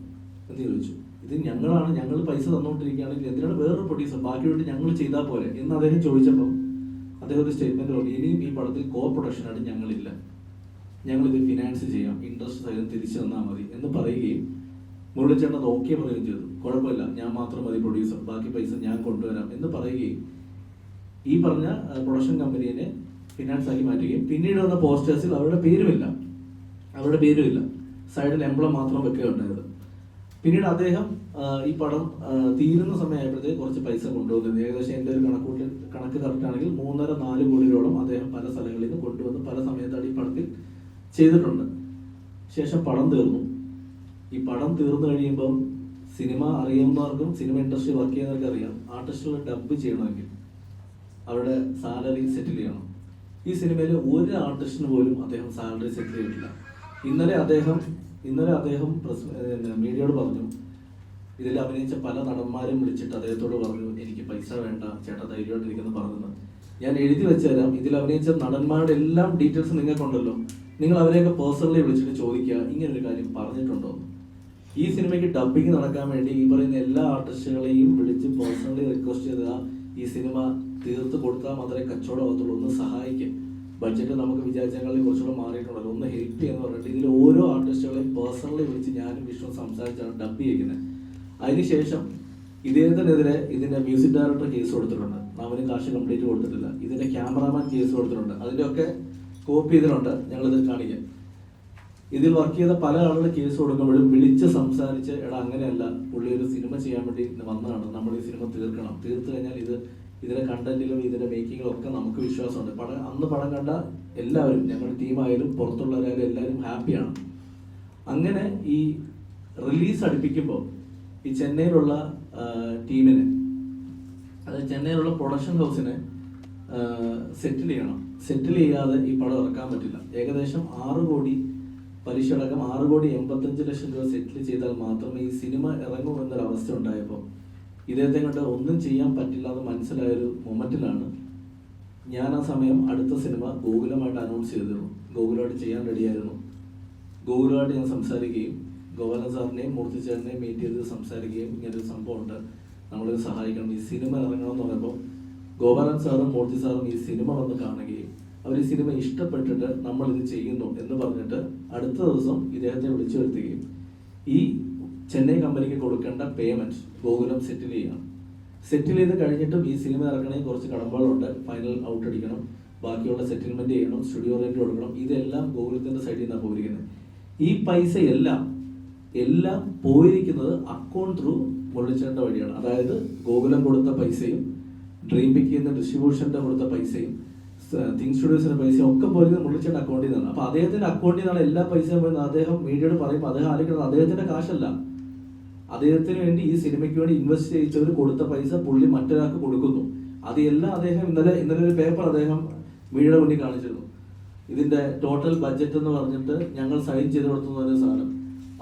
എന്ന് ചോദിച്ചു. ഇത് ഞങ്ങൾ പൈസ തന്നുകൊണ്ടിരിക്കുകയാണെങ്കിൽ എന്തിനാണ് വേറൊരു പ്രൊഡ്യൂസർ ബാക്കി വേണ്ടി ഞങ്ങൾ ചെയ്താൽ പോലെ എന്ന് അദ്ദേഹം ചോദിച്ചപ്പോൾ അദ്ദേഹം ഒരു സ്റ്റേറ്റ്മെന്റ് പറഞ്ഞു, ഇനിയും ഈ പടത്തിൽ കോ പ്രൊഡക്ഷനായിട്ട് ഞങ്ങളില്ല, ഞങ്ങളിത് ഫിനാൻസ് ചെയ്യാം, ഇൻട്രസ്റ്റ് സഹിതം തിരിച്ചു തന്നാൽ മതി എന്ന് പറയുകയും മുരളിച്ചേട്ടൻ അത് ഓക്കെ പറയുകയും ചെയ്തു. കുഴപ്പമില്ല, ഞാൻ മാത്രം മതി പ്രൊഡ്യൂസർ, ബാക്കി പൈസ ഞാൻ കൊണ്ടുവരാം എന്ന് പറയുകയും ഈ പറഞ്ഞ പ്രൊഡക്ഷൻ കമ്പനീനെ ഫിനാൻസ് ആക്കി മാറ്റുകയും പിന്നീട് വന്ന പോസ്റ്റേഴ്സിൽ അവരുടെ പേരുമില്ല, സൈഡിൽ എംബ്ലം മാത്രം വെക്കുകയുണ്ടായത്. പിന്നീട് അദ്ദേഹം ഈ പടം തീരുന്ന സമയമായപ്പോഴത്തേക്ക് കുറച്ച് പൈസ കൊണ്ടുവന്നത്, ഏകദേശം എൻ്റെ ഒരു കണക്ക് കറക്റ്റ് ആണെങ്കിൽ 3.5-4 കോടിയോളം അദ്ദേഹം പല സ്ഥലങ്ങളിൽ നിന്ന് കൊണ്ടുവന്ന് പല സമയത്താണ് ഈ പടത്തിൽ ചെയ്തിട്ടുണ്ട്. ശേഷം പടം തീർന്നു. ഈ പടം തീർന്നു കഴിയുമ്പം സിനിമ അറിയുന്നവർക്കും സിനിമ ഇൻഡസ്ട്രി വർക്ക് ചെയ്യുന്നവർക്ക് അറിയാം, ആർട്ടിസ്റ്റുകൾ ഡബ് ചെയ്യണമെങ്കിൽ അവരുടെ സാലറി സെറ്റിൽ ചെയ്യണം. ഈ സിനിമയിൽ ഒരു ആർട്ടിസ്റ്റിന് പോലും അദ്ദേഹം സാലറി സെറ്റിൽ ചെയ്തിട്ടില്ല. ഇന്നലെ അദ്ദേഹം മീഡിയയോട് പറഞ്ഞു, ഇതിൽ അഭിനയിച്ച പല നടന്മാരും വിളിച്ചിട്ട് അദ്ദേഹത്തോട് പറഞ്ഞു, എനിക്ക് പൈസ വേണ്ട ചേട്ടാ, ധൈര്യമായിട്ടിരിക്കുന്നു പറഞ്ഞത്. ഞാൻ എഴുതി വെച്ചു തരാം, ഇതിൽ അഭിനയിച്ച നടന്മാരുടെ എല്ലാം ഡീറ്റെയിൽസ് നിങ്ങൾക്കുണ്ടല്ലോ, നിങ്ങൾ അവരെയൊക്കെ പേഴ്സണലി വിളിച്ചിട്ട് ചോദിക്കുക ഇങ്ങനൊരു കാര്യം പറഞ്ഞിട്ടുണ്ടോ. ഈ സിനിമയ്ക്ക് ഡബിങ് നടക്കാൻ വേണ്ടി ഈ പറയുന്ന എല്ലാ ആർട്ടിസ്റ്റുകളെയും വിളിച്ച് പേഴ്സണലി റിക്വസ്റ്റ് ചെയ്താൽ ഈ സിനിമ തീർത്ത് കൊടുത്താൽ മാത്രമേ കച്ചവടമാകത്തുള്ളൂ, ഒന്ന് സഹായിക്കും, ബഡ്ജറ്റ് നമുക്ക് വിചാരിച്ചങ്ങളിൽ കുറച്ചുകൂടെ മാറിയിട്ടുണ്ടല്ലോ, ഒന്ന് ഹെൽപ്പ് ചെയ്യാന്ന് പറഞ്ഞിട്ട് ഇതിൽ ഓരോ ആർട്ടിസ്റ്റുകളെയും പേഴ്സണലി വിളിച്ച് ഞാനും വിഷ്ണു സംസാരിച്ചാണ് ഡബ് ചെയ്യുന്നത്. അതിനുശേഷം ഇദ്ദേഹത്തിനെതിരെ ഇതിന്റെ മ്യൂസിക് ഡയറക്ടർ കേസ് കൊടുത്തിട്ടുണ്ട്, അവന് കാശ് കംപ്ലീറ്റ് കൊടുത്തിട്ടില്ല. ഇതിന്റെ ക്യാമറാമാൻ കേസ് കൊടുത്തിട്ടുണ്ട്, അതിൻ്റെയൊക്കെ കോപ്പി ഇതിലുണ്ട്, ഞങ്ങളിത് കാണിക്കാം. ഇതിൽ വർക്ക് ചെയ്ത പല ആളുകൾ കേസ് കൊടുക്കുമ്പോഴും വിളിച്ച് സംസാരിച്ച്, എടാ അങ്ങനെയല്ല, പുള്ളി ഒരു സിനിമ ചെയ്യാൻ വേണ്ടി വന്നതാണ്, നമ്മൾ ഈ സിനിമ തീർത്തു കഴിഞ്ഞാൽ ഇതിന്റെ കണ്ടന്റിലും ഇതിന്റെ മേക്കിങ്ങിലും ഒക്കെ നമുക്ക് വിശ്വാസമുണ്ട്. അന്ന് പടം കണ്ട എല്ലാവരും, ഞങ്ങളുടെ ടീമായാലും പുറത്തുള്ളവരായാലും എല്ലാവരും ഹാപ്പിയാണ്. അങ്ങനെ ഈ റിലീസ് അടുപ്പിക്കുമ്പോൾ ഈ ചെന്നൈയിലുള്ള ടീമിനെ, അതായത് ചെന്നൈയിലുള്ള പ്രൊഡക്ഷൻ ഹൗസിനെ സെറ്റിൽ ചെയ്യണം. സെറ്റിൽ ചെയ്യാതെ ഈ പടം ഇറക്കാൻ പറ്റില്ല. ഏകദേശം 6 കോടി പലിശ അടക്കം 6,85,00,000 രൂപ സെറ്റിൽ ചെയ്താൽ മാത്രമേ ഈ സിനിമ ഇറങ്ങൂ എന്നൊരവസ്ഥ ഉണ്ടായപ്പോൾ ഇദ്ദേഹത്തെ കൊണ്ട് ഒന്നും ചെയ്യാൻ പറ്റില്ല എന്ന് മനസ്സിലായൊരു മൊമെന്റിലാണ് ഞാൻ ആ സമയം അടുത്ത സിനിമ ഗോകുലമായിട്ട് അനൗൺസ് ചെയ്തിരുന്നു. ഗോകുലമായിട്ട് ചെയ്യാൻ റെഡിയായിരുന്നു. ഗോകുലമായിട്ട് ഞാൻ സംസാരിക്കുകയും ഗോപാലൻ സാറിനെയും മൂർത്തി ചേട്ടനെയും മീറ്റ് ചെയ്ത് സംസാരിക്കുകയും ഇങ്ങനൊരു സംഭവം ഉണ്ട്, നമ്മളിത് സഹായിക്കണം, ഈ സിനിമ ഇറങ്ങണം എന്ന് പറഞ്ഞപ്പോൾ ഗോപാലൻ സാറും മൂർത്തി സാറും ഈ സിനിമ വന്ന് കാണുകയും അവർ ഈ സിനിമ ഇഷ്ടപ്പെട്ടിട്ട് നമ്മൾ ഇത് ചെയ്യുന്നു എന്ന് പറഞ്ഞിട്ട് അടുത്ത ദിവസം ഇദ്ദേഹത്തെ വിളിച്ചു വരുത്തുകയും ഈ ചെന്നൈ കമ്പനിക്ക് കൊടുക്കേണ്ട പേയ്മെന്റ് ഗോകുലം സെറ്റിൽ ചെയ്യണം. സെറ്റിൽ ചെയ്ത് കഴിഞ്ഞിട്ടും ഈ സിനിമ ഇറക്കണമെങ്കിൽ കുറച്ച് കടമ്പകളുണ്ട്, ഫൈനൽ ഔട്ട് അടിക്കണം, ബാക്കിയുള്ള സെറ്റിൽമെന്റ് ചെയ്യണം, സ്റ്റുഡിയോ റെന്റ് കൊടുക്കണം. ഇതെല്ലാം ഗോകുലത്തിന്റെ സൈഡിൽ നിന്നാണ് പോയിരിക്കുന്നത്. ഈ പൈസ എല്ലാം പോയിരിക്കുന്നത് അക്കൗണ്ട് ത്രൂ മുരളിച്ചേട്ടൻ്റെ വഴിയാണ്. അതായത് ഗോകുലം കൊടുത്ത പൈസയും ഡ്രീം പിക്ക് ഡിസ്ട്രിബ്യൂഷന്റെ കൊടുത്ത പൈസയും തിങ് സ്റ്റുഡിയോസിന്റെ പൈസയും ഒക്കെ പോയത് മുരളിച്ചേട്ടൻ്റെ അക്കൗണ്ടിൽ നിന്നാണ്. അപ്പൊ അദ്ദേഹത്തിന്റെ അക്കൗണ്ടിൽ നിന്നാണ് എല്ലാ പൈസയും പോയത്. അദ്ദേഹം മീഡിയയോട് പറയുമ്പോൾ അദ്ദേഹം ആലോചിക്കുന്നത് അദ്ദേഹത്തിന്റെ കാശല്ല, അദ്ദേഹത്തിന് വേണ്ടി ഈ സിനിമയ്ക്ക് വേണ്ടി ഇൻവെസ്റ്റ് ചെയ്തവർ കൊടുത്ത പൈസ പുള്ളി മറ്റൊരാൾക്ക് കൊടുക്കുന്നു. അത് എല്ലാം അദ്ദേഹം ഇന്നലെ ഒരു പേപ്പർ അദ്ദേഹം മീഡിയയുടെ മുന്നിൽ കാണിച്ചിരുന്നു. ഇതിന്റെ ടോട്ടൽ ബഡ്ജറ്റ് എന്ന് പറഞ്ഞിട്ട് ഞങ്ങൾ സൈൻ ചെയ്ത് കൊടുത്തുന്ന സാധനം,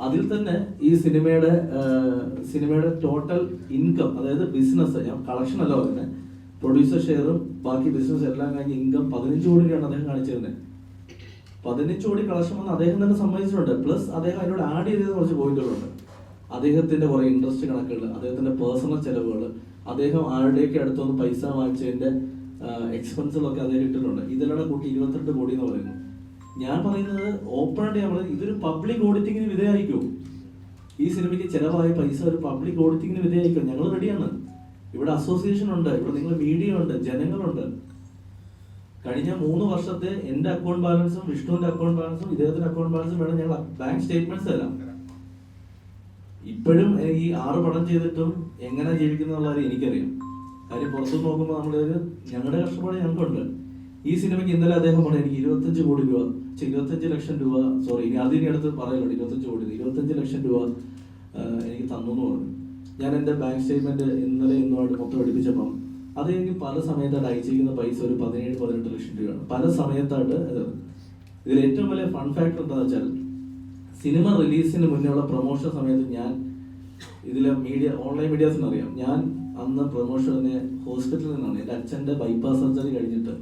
അതിൽ തന്നെ ഈ സിനിമയുടെ ടോട്ടൽ ഇൻകം, അതായത് ബിസിനസ്, ഞാൻ കളക്ഷൻ അല്ല പറയുന്നത്, പ്രൊഡ്യൂസർ ഷെയറും ബാക്കി ബിസിനസ് എല്ലാം കഴിഞ്ഞ് ഇൻകം 15 കോടി രൂപയാണ് അദ്ദേഹം കാണിച്ചിരുന്നത്. 15 കോടി കളക്ഷൻ വന്ന് അദ്ദേഹം തന്നെ സമ്മതിച്ചിട്ടുണ്ട്. പ്ലസ് അദ്ദേഹം അതിനോട് ആഡ് ചെയ്തത് കുറച്ച് പോയിന്റുകളുണ്ട്. അദ്ദേഹത്തിന്റെ കുറെ ഇൻട്രസ്റ്റ് കണക്കുകൾ, അദ്ദേഹത്തിന്റെ പേഴ്സണൽ ചെലവുകൾ, അദ്ദേഹം ആരുടെയൊക്കെ അടുത്തൊന്ന് പൈസ വാങ്ങിച്ചതിന്റെ എക്സ്പെൻസുകളൊക്കെ അദ്ദേഹം ഇട്ടിട്ടുണ്ട്. ഇതെല്ലാം കൂട്ടി 22 കോടി എന്ന് പറയുന്നു. ഞാൻ പറയുന്നത് ഓപ്പൺ ആയിട്ട് നമ്മൾ ഇതൊരു പബ്ലിക് ഓഡിറ്റിങ്ങിന് വിധേയമായിരിക്കും. ഈ സിനിമയ്ക്ക് ചെലവായ പൈസ ഒരു പബ്ലിക് ഓഡിറ്റിങ്ങിന് വിധേയമായിരിക്കും. ഞങ്ങൾ റെഡിയാണ്. ഇവിടെ അസോസിയേഷൻ ഉണ്ട്, ഇവിടെ നിങ്ങൾ മീഡിയ ഉണ്ട്, ജനങ്ങളുണ്ട്. കഴിഞ്ഞ 3 വർഷത്തെ എന്റെ അക്കൗണ്ട് ബാലൻസും വിഷ്ണുവിന്റെ അക്കൗണ്ട് ബാലൻസും ഇദ്ദേഹത്തിന്റെ അക്കൗണ്ട് ബാലൻസും വേണം ഞങ്ങൾ ബാങ്ക് സ്റ്റേറ്റ്മെന്റ്സ് തരാം. ഇപ്പോഴും ഈ 6 പടം ചെയ്തിട്ടും എങ്ങനെ ജീവിക്കുന്നുള്ളത് എനിക്കറിയാം. കാര്യം പുറത്തു നോക്കുമ്പോൾ ഞങ്ങളുടെ കഷ്ടപ്പാട് ഞങ്ങൾക്കുണ്ട്. ഈ സിനിമയ്ക്ക് ഇന്നലെ അദ്ദേഹം പറഞ്ഞു എനിക്ക് 25 ലക്ഷം രൂപ സോറി ഇനി അതിനി അടുത്ത് പറയല്ലോ 25 ലക്ഷം രൂപ എനിക്ക് തന്നു എന്ന് പറഞ്ഞു. ഞാൻ എൻ്റെ ബാങ്ക് സ്റ്റേറ്റ്മെന്റ് ഇന്നുമായിട്ട് മൊത്തം എടുപ്പിച്ചപ്പം അത് എനിക്ക് പല സമയത്തായിട്ട് അയച്ചിരിക്കുന്ന പൈസ ഒരു 17-18 ലക്ഷം രൂപയാണ് പല സമയത്തായിട്ട്. ഇതിൽ ഏറ്റവും വലിയ ഫൺ ഫാക്ടർ എന്താണെന്ന് വെച്ചാൽ സിനിമ റിലീസിന് മുന്നേയുള്ള പ്രൊമോഷൻ സമയത്ത് ഞാൻ ഇതിലെ ഓൺലൈൻ മീഡിയാസിന് അറിയാം, ഞാൻ അന്ന് പ്രൊമോഷന് ഹോസ്പിറ്റലിൽ നിന്നാണ്. എൻ്റെ അച്ഛൻ്റെ ബൈപ്പാസ് സർജറി കഴിഞ്ഞിട്ട്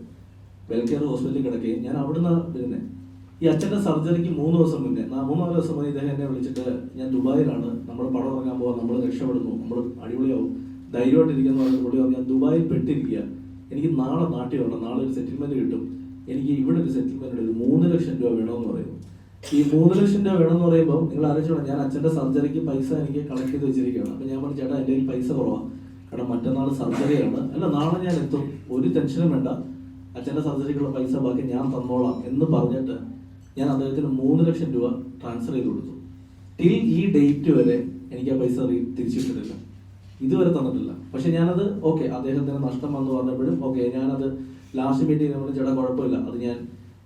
വെൽകെയർ ഹോസ്പിറ്റലിൽ കിടക്കുകയും ഞാൻ അവിടുന്ന് വരുന്നത്. ഈ അച്ഛൻ്റെ സർജറിക്ക് 3 ദിവസം മുന്നേ 3-4 ദിവസം മുന്നേ ഇദ്ദേഹം എന്നെ വിളിച്ചിട്ട് ഞാൻ ദുബായിലാണ്, നമ്മൾ പടം ഇറങ്ങാൻ പോകാൻ, നമ്മൾ രക്ഷപ്പെടുന്നു, നമ്മൾ അടിപൊളിയാവും, ധൈര്യമായിട്ടിരിക്കുന്ന പറഞ്ഞ ഞാൻ ദുബായിൽ പെട്ടിരിക്കുക, എനിക്ക് നാളെ നാട്ടിൽ വേണം, നാളെ ഒരു സെറ്റിൽമെന്റ് കിട്ടും, എനിക്ക് ഇവിടെ ഒരു സെറ്റിൽമെന്റ് ഒരു 3 ലക്ഷം രൂപ വേണമെന്ന് പറയുന്നു. ഈ 3 ലക്ഷം രൂപ വേണമെന്ന് പറയുമ്പോൾ നിങ്ങൾ ആലോചിച്ചോളാം, ഞാൻ അച്ഛൻ്റെ സർജറിക്ക് പൈസ എനിക്ക് കളക്ട് ചെയ്ത് വെച്ചിരിക്കുകയാണ്. അപ്പം ഞാൻ പറഞ്ഞു ചേട്ടാ എൻ്റെ കയ്യിൽ പൈസ കുറവാണ്, കാരണം മറ്റന്നാൾ സർജറിയാണ്, അല്ല നാളെ ഞാൻ എത്തും, ഒരു ടെൻഷനും വേണ്ട, അച്ഛൻ്റെ സർജറിക്കുള്ള പൈസ ബാക്കി ഞാൻ തന്നോളാം എന്ന് പറഞ്ഞിട്ട് ഞാൻ അദ്ദേഹത്തിന് 3 ലക്ഷം രൂപ ട്രാൻസ്ഫർ ചെയ്ത് കൊടുത്തു. ടിൽ ഈ ഡേറ്റ് വരെ എനിക്ക് ആ പൈസ തിരിച്ചിട്ടിട്ടില്ല, ഇതുവരെ തന്നിട്ടില്ല. പക്ഷെ ഞാനത് ഓക്കെ, അദ്ദേഹത്തിന് നഷ്ടം വന്ന് പറഞ്ഞപ്പോഴും ഓക്കെ, ഞാനത് ലാസ്റ്റ് മീറ്റിംഗ് നമ്മൾ ചേട്ടാ കുഴപ്പമില്ല, അത് ഞാൻ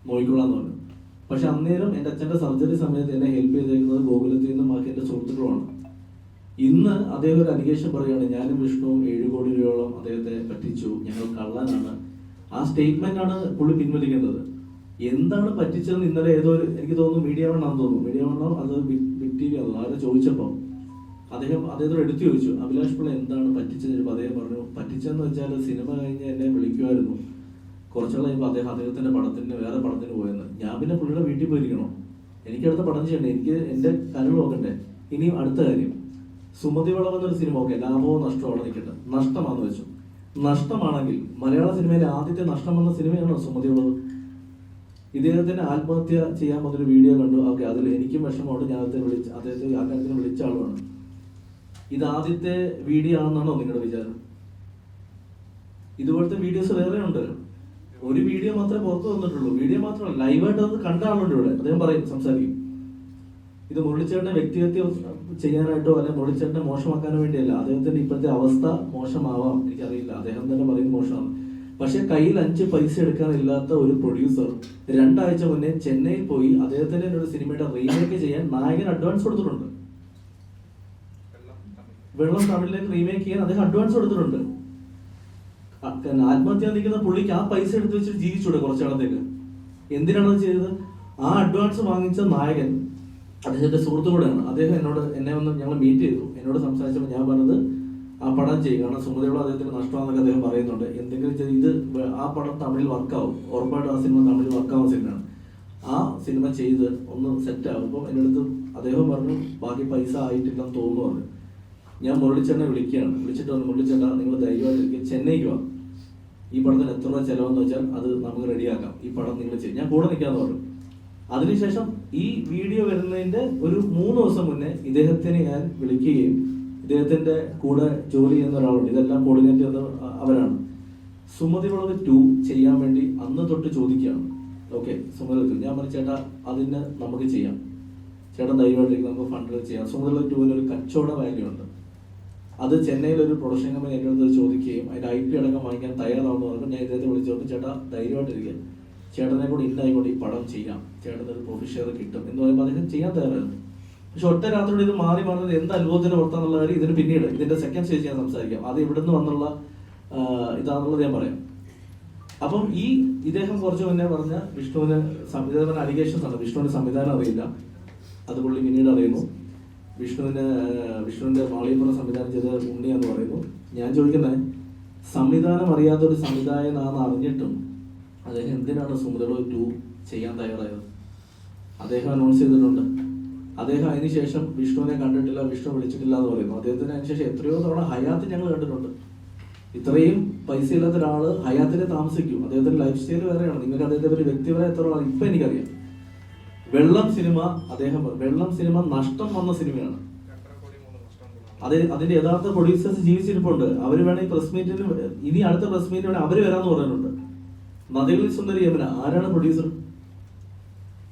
നോക്കിക്കൊള്ളാം എന്ന് പറഞ്ഞു. പക്ഷെ അന്നേരം എൻ്റെ അച്ഛൻ്റെ സർജറി സമയത്ത് എന്നെ ഹെൽപ്പ് ചെയ്തേക്കുന്നത് ഗോകുലത്തിൽ നിന്നും ബാക്കി എൻ്റെ സുഹൃത്തുക്കളുമാണ്. ഇന്ന് അദ്ദേഹം ഒരു അലിഗേഷൻ പറയുകയാണ്, ഞാനും വിഷ്ണുവും 7 കോടി രൂപയോളം അദ്ദേഹത്തെ പറ്റിച്ചു, ഞങ്ങൾ കള്ളനാണ്. ആ സ്റ്റേറ്റ്മെന്റ് ആണ് പുള്ളി പിൻവലിക്കേണ്ടത്. എന്താണ് പറ്റിച്ചതെന്ന് ഇന്നലെ ഏതോ ഒരു, എനിക്ക് തോന്നുന്നു മീഡിയ വണ്ണാന്ന് തോന്നുന്നു, മീഡിയ വണ്ണോ അത് ബിഗ് ടി വി ആണെന്ന് ആരെ ചോദിച്ചപ്പോൾ അദ്ദേഹത്തോട് എടുത്തു ചോദിച്ചു, അഭിലാഷ് പിള്ള എന്താണ് പറ്റിച്ചെന്ന് ചോദിച്ചപ്പോൾ അദ്ദേഹം പറഞ്ഞു, പറ്റിച്ചെന്ന് വെച്ചാൽ സിനിമ കഴിഞ്ഞ് എന്നെ വിളിക്കുമായിരുന്നു, കുറച്ചുള്ള കഴിയുമ്പോൾ അദ്ദേഹത്തിന്റെ പടത്തിന് വേറെ പടത്തിന് പോയെന്ന്. ഞാൻ പിന്നെ പുള്ളിയുടെ വീട്ടിൽ പോയിരിക്കണോ, എനിക്ക് അടുത്ത പടം ചെയ്യണ്ടേ, എനിക്ക് എൻ്റെ കനവ് നോക്കണ്ടേ. ഇനിയും അടുത്ത കാര്യം, സുമതി വളവ് എന്നൊരു സിനിമ ഓക്കെ, ലാഭമോ നഷ്ടമോ അവിടെ നിൽക്കട്ടെ, നഷ്ടമാണെന്ന് വെച്ചു. നഷ്ടമാണെങ്കിൽ മലയാള സിനിമയിലെ ആദ്യത്തെ നഷ്ടം വന്ന സിനിമയാണോ സുമതി വളവ്? ഇദ്ദേഹത്തിന് ആത്മഹത്യ ചെയ്യാൻ വന്നൊരു വീഡിയോ കണ്ടു, ഓക്കെ, അതിൽ എനിക്കും വിഷമമുണ്ട്, ഞാൻ അദ്ദേഹത്തെ ആ കാര്യത്തിന് വിളിച്ച ആളുമാണ്. ഇത് ആദ്യത്തെ വീഡിയോ ആണെന്നാണോ നിങ്ങളുടെ വിചാരം? ഇതുപോലത്തെ വീഡിയോസ് വേറെ ഉണ്ട്. ഒരു വീഡിയോ മാത്രമേ പുറത്തു വന്നിട്ടുള്ളൂ, വീഡിയോ മാത്രമല്ല, ലൈവായിട്ട് അത് കണ്ട ആളുണ്ട് ഇവിടെ, അദ്ദേഹം പറയും, സംസാരിക്കും. ഇത് മുരളിച്ചേട്ടനെ വ്യക്തിഹത്യ ചെയ്യാനായിട്ടോ അല്ലെങ്കിൽ മുരളിച്ചേട്ടനെ മോശമാക്കാനോ വേണ്ടിയല്ല, അദ്ദേഹത്തിന്റെ ഇപ്പോഴത്തെ അവസ്ഥ മോശമാവാം, എനിക്കറിയില്ല, അദ്ദേഹം തന്നെ പറയും മോശമാണ്. പക്ഷെ കയ്യിൽ 5 പൈസ എടുക്കാനില്ലാത്ത ഒരു പ്രൊഡ്യൂസർ 2 ആഴ്ച മുന്നേ ചെന്നൈയിൽ പോയി അദ്ദേഹത്തിന്റെ ഒരു സിനിമയുടെ റീമേക്ക് ചെയ്യാൻ നായകൻ അഡ്വാൻസ് കൊടുത്തിട്ടുണ്ട്. വെള്ളം തമിഴിലേക്ക് റീമേക്ക് ചെയ്യാൻ അദ്ദേഹം അഡ്വാൻസ് കൊടുത്തിട്ടുണ്ട്. ആത്മഹത്യ നിൽക്കുന്ന പുള്ളിക്ക് ആ പൈസ എടുത്ത് വെച്ചിട്ട് ജീവിച്ചൂടെ കുറച്ചാളത്തേക്ക്? എന്തിനാണ് ചെയ്തത്? ആ അഡ്വാൻസ് വാങ്ങിച്ച നായകൻ അദ്ദേഹത്തിന്റെ സുഹൃത്തുക്കൂടെയാണ്. അദ്ദേഹം എന്നെ ഒന്ന് ഞങ്ങൾ മീറ്റ് ചെയ്തു, എന്നോട് സംസാരിച്ചപ്പോൾ ഞാൻ പറഞ്ഞത് ആ പടം ചെയ്യും, കാരണം സുമതിയോളം അദ്ദേഹത്തിന് നഷ്ടമാണെന്നൊക്കെ അദ്ദേഹം പറയുന്നുണ്ട്. എന്തെങ്കിലും ചെയ്ത് ആ പടം തമിഴിൽ വർക്കാവും, ഉറപ്പായിട്ടും ആ സിനിമ തമിഴിൽ വർക്കാവുന്ന സിനിമയാണ്. ആ സിനിമ ചെയ്ത് ഒന്ന് സെറ്റ് ആകുമ്പോൾ എൻ്റെ അടുത്ത് അദ്ദേഹം പറഞ്ഞു ബാക്കി പൈസ ആയിട്ടില്ലെന്ന് തോന്നുന്നു പറഞ്ഞു. ഞാൻ മുരളിച്ചേട്ടനെ വിളിക്കുകയാണ്, വിളിച്ചിട്ട് പറഞ്ഞു മുരളിച്ചേട്ടാ നിങ്ങൾ ധൈര്യമായിട്ടിരിക്കുക, ചെന്നൈക്ക് വാ, ഈ പടത്തിന് എത്ര രൂപ ചിലവെന്ന് വെച്ചാൽ അത് നമുക്ക് റെഡിയാക്കാം, ഈ പടം നിങ്ങൾ ചെയ്യും, ഞാൻ കൂടെ നിൽക്കാമെന്ന് പറഞ്ഞു. അതിനുശേഷം ഈ വീഡിയോ വരുന്നതിന്റെ ഒരു 3 ദിവസം മുന്നേ ഇദ്ദേഹത്തിനെ ഞാൻ വിളിക്കുകയും ഇദ്ദേഹത്തിന്റെ കൂടെ ജോലി ചെയ്യുന്ന ഒരാളുണ്ട്, ഇതെല്ലാം കോർഡിനേറ്റ് ചെയ്യുന്ന അവരാണ്. സുമതി വളവ് 2 ചെയ്യാൻ വേണ്ടി അന്ന് തൊട്ട് ചോദിക്കുകയാണ്. ഓക്കെ, സുമതി 2 ഞാൻ പറഞ്ഞു ചേട്ടാ അതിന് നമുക്ക് ചെയ്യാം, ചേട്ടൻ ധൈര്യമായിട്ടിരിക്കും, നമുക്ക് ഫണ്ട് ചെയ്യാം. സുമതി വളവ് 2 ഒരു കച്ചവട വാല്യൂ ഉണ്ട്. അത് ചെന്നൈയിലൊരു പ്രൊഡക്ഷൻ കമ്പനി എൻ്റെ അടുത്ത് ചോദിക്കുകയും അതിന്റെ IP അടക്കം വാങ്ങിക്കാൻ തയ്യാറാവുന്ന പറഞ്ഞപ്പോൾ ഞാൻ ഇദ്ദേഹത്തെ വിളിച്ചോണ്ട് ചേട്ടാ ധൈര്യമായിട്ടിരിക്കുക, ചേട്ടനെ കൂടി ഇന്നായിക്കോട്ടെ ഈ പടം ചെയ്യാം, ചേട്ടന് ഒരു പ്രോഫിറ്റ് ഷെയർ കിട്ടും എന്ന് പറയുമ്പോൾ അദ്ദേഹം ചെയ്യാൻ തയ്യാറായിരുന്നു. പക്ഷെ ഒറ്റ രാത്രിയോട് ഇത് മാറി മാറുന്നത് എന്ത് അത്ഭുതത്തിന്റെ പുറത്താന്നുള്ള കാര്യം ഇതിന് പിന്നീട് ഇതിന്റെ സെക്കൻഡ് സ്റ്റേജ് ഞാൻ സംസാരിക്കാം. അത് ഇവിടുന്ന് വന്നുള്ള ഇതാണെന്നുള്ളത് ഞാൻ പറയാം. അപ്പം ഇദ്ദേഹം കുറച്ച് മുന്നേ പറഞ്ഞ വിഷ്ണുവിന് സംവിധാന അലിഗേഷൻസ് ആണ്. വിഷ്ണുവിന് സംവിധാനം അറിയില്ല, അത് പുള്ളി പിന്നീട് അറിയുന്നു. വിഷ്ണുവിന്റെ മാളികപ്പുറം സംവിധാനം ചെയ്ത ഉണ്ണിയാന്ന് പറയുന്നു. ഞാൻ ചോദിക്കുന്നത്, സംവിധാനം അറിയാത്തൊരു സംവിധായകനാണെന്ന് അറിഞ്ഞിട്ടും അദ്ദേഹം എന്തിനാണ് സുമതി വളവ് 2 ചെയ്യാൻ തയ്യാറായത്? അദ്ദേഹം അനൗൺസ് ചെയ്തിട്ടുണ്ട്. അദ്ദേഹം അതിനുശേഷം വിഷ്ണുവിനെ കണ്ടിട്ടില്ല, വിഷ്ണു വിളിച്ചിട്ടില്ല എന്ന് പറയുന്നു. അദ്ദേഹത്തിന് അതിനുശേഷം എത്രയോ തവണ ഹയാത്ത് ഞങ്ങൾ കണ്ടിട്ടുണ്ട്. ഇത്രയും പൈസ ഇല്ലാത്ത ഒരാള് ഹയാത്തിനെ താമസിക്കും, അദ്ദേഹത്തിന്റെ ലൈഫ് സ്റ്റൈൽ വേറെയാണ്. നിങ്ങൾക്ക് അദ്ദേഹത്തെ ഒരു വ്യക്തിപരമായ എത്ര ആളാണ് ഇപ്പൊ എനിക്കറിയാം. വെള്ളം സിനിമ നഷ്ടം വന്ന സിനിമയാണ്. അതിന്റെ യഥാർത്ഥ പ്രൊഡ്യൂസേഴ്സ് ജീവിച്ചിരിപ്പുണ്ട്. അവര് വേണമെങ്കിൽ പ്രസ് മീറ്റിന്, ഇനി അടുത്ത പ്രസ് മീറ്റിന് വേണമെങ്കിൽ അവര് വരാന്ന് പറയുന്നുണ്ട്. നദികളിൽ സുന്ദരി യമുന ആരാണ് പ്രൊഡ്യൂസർ?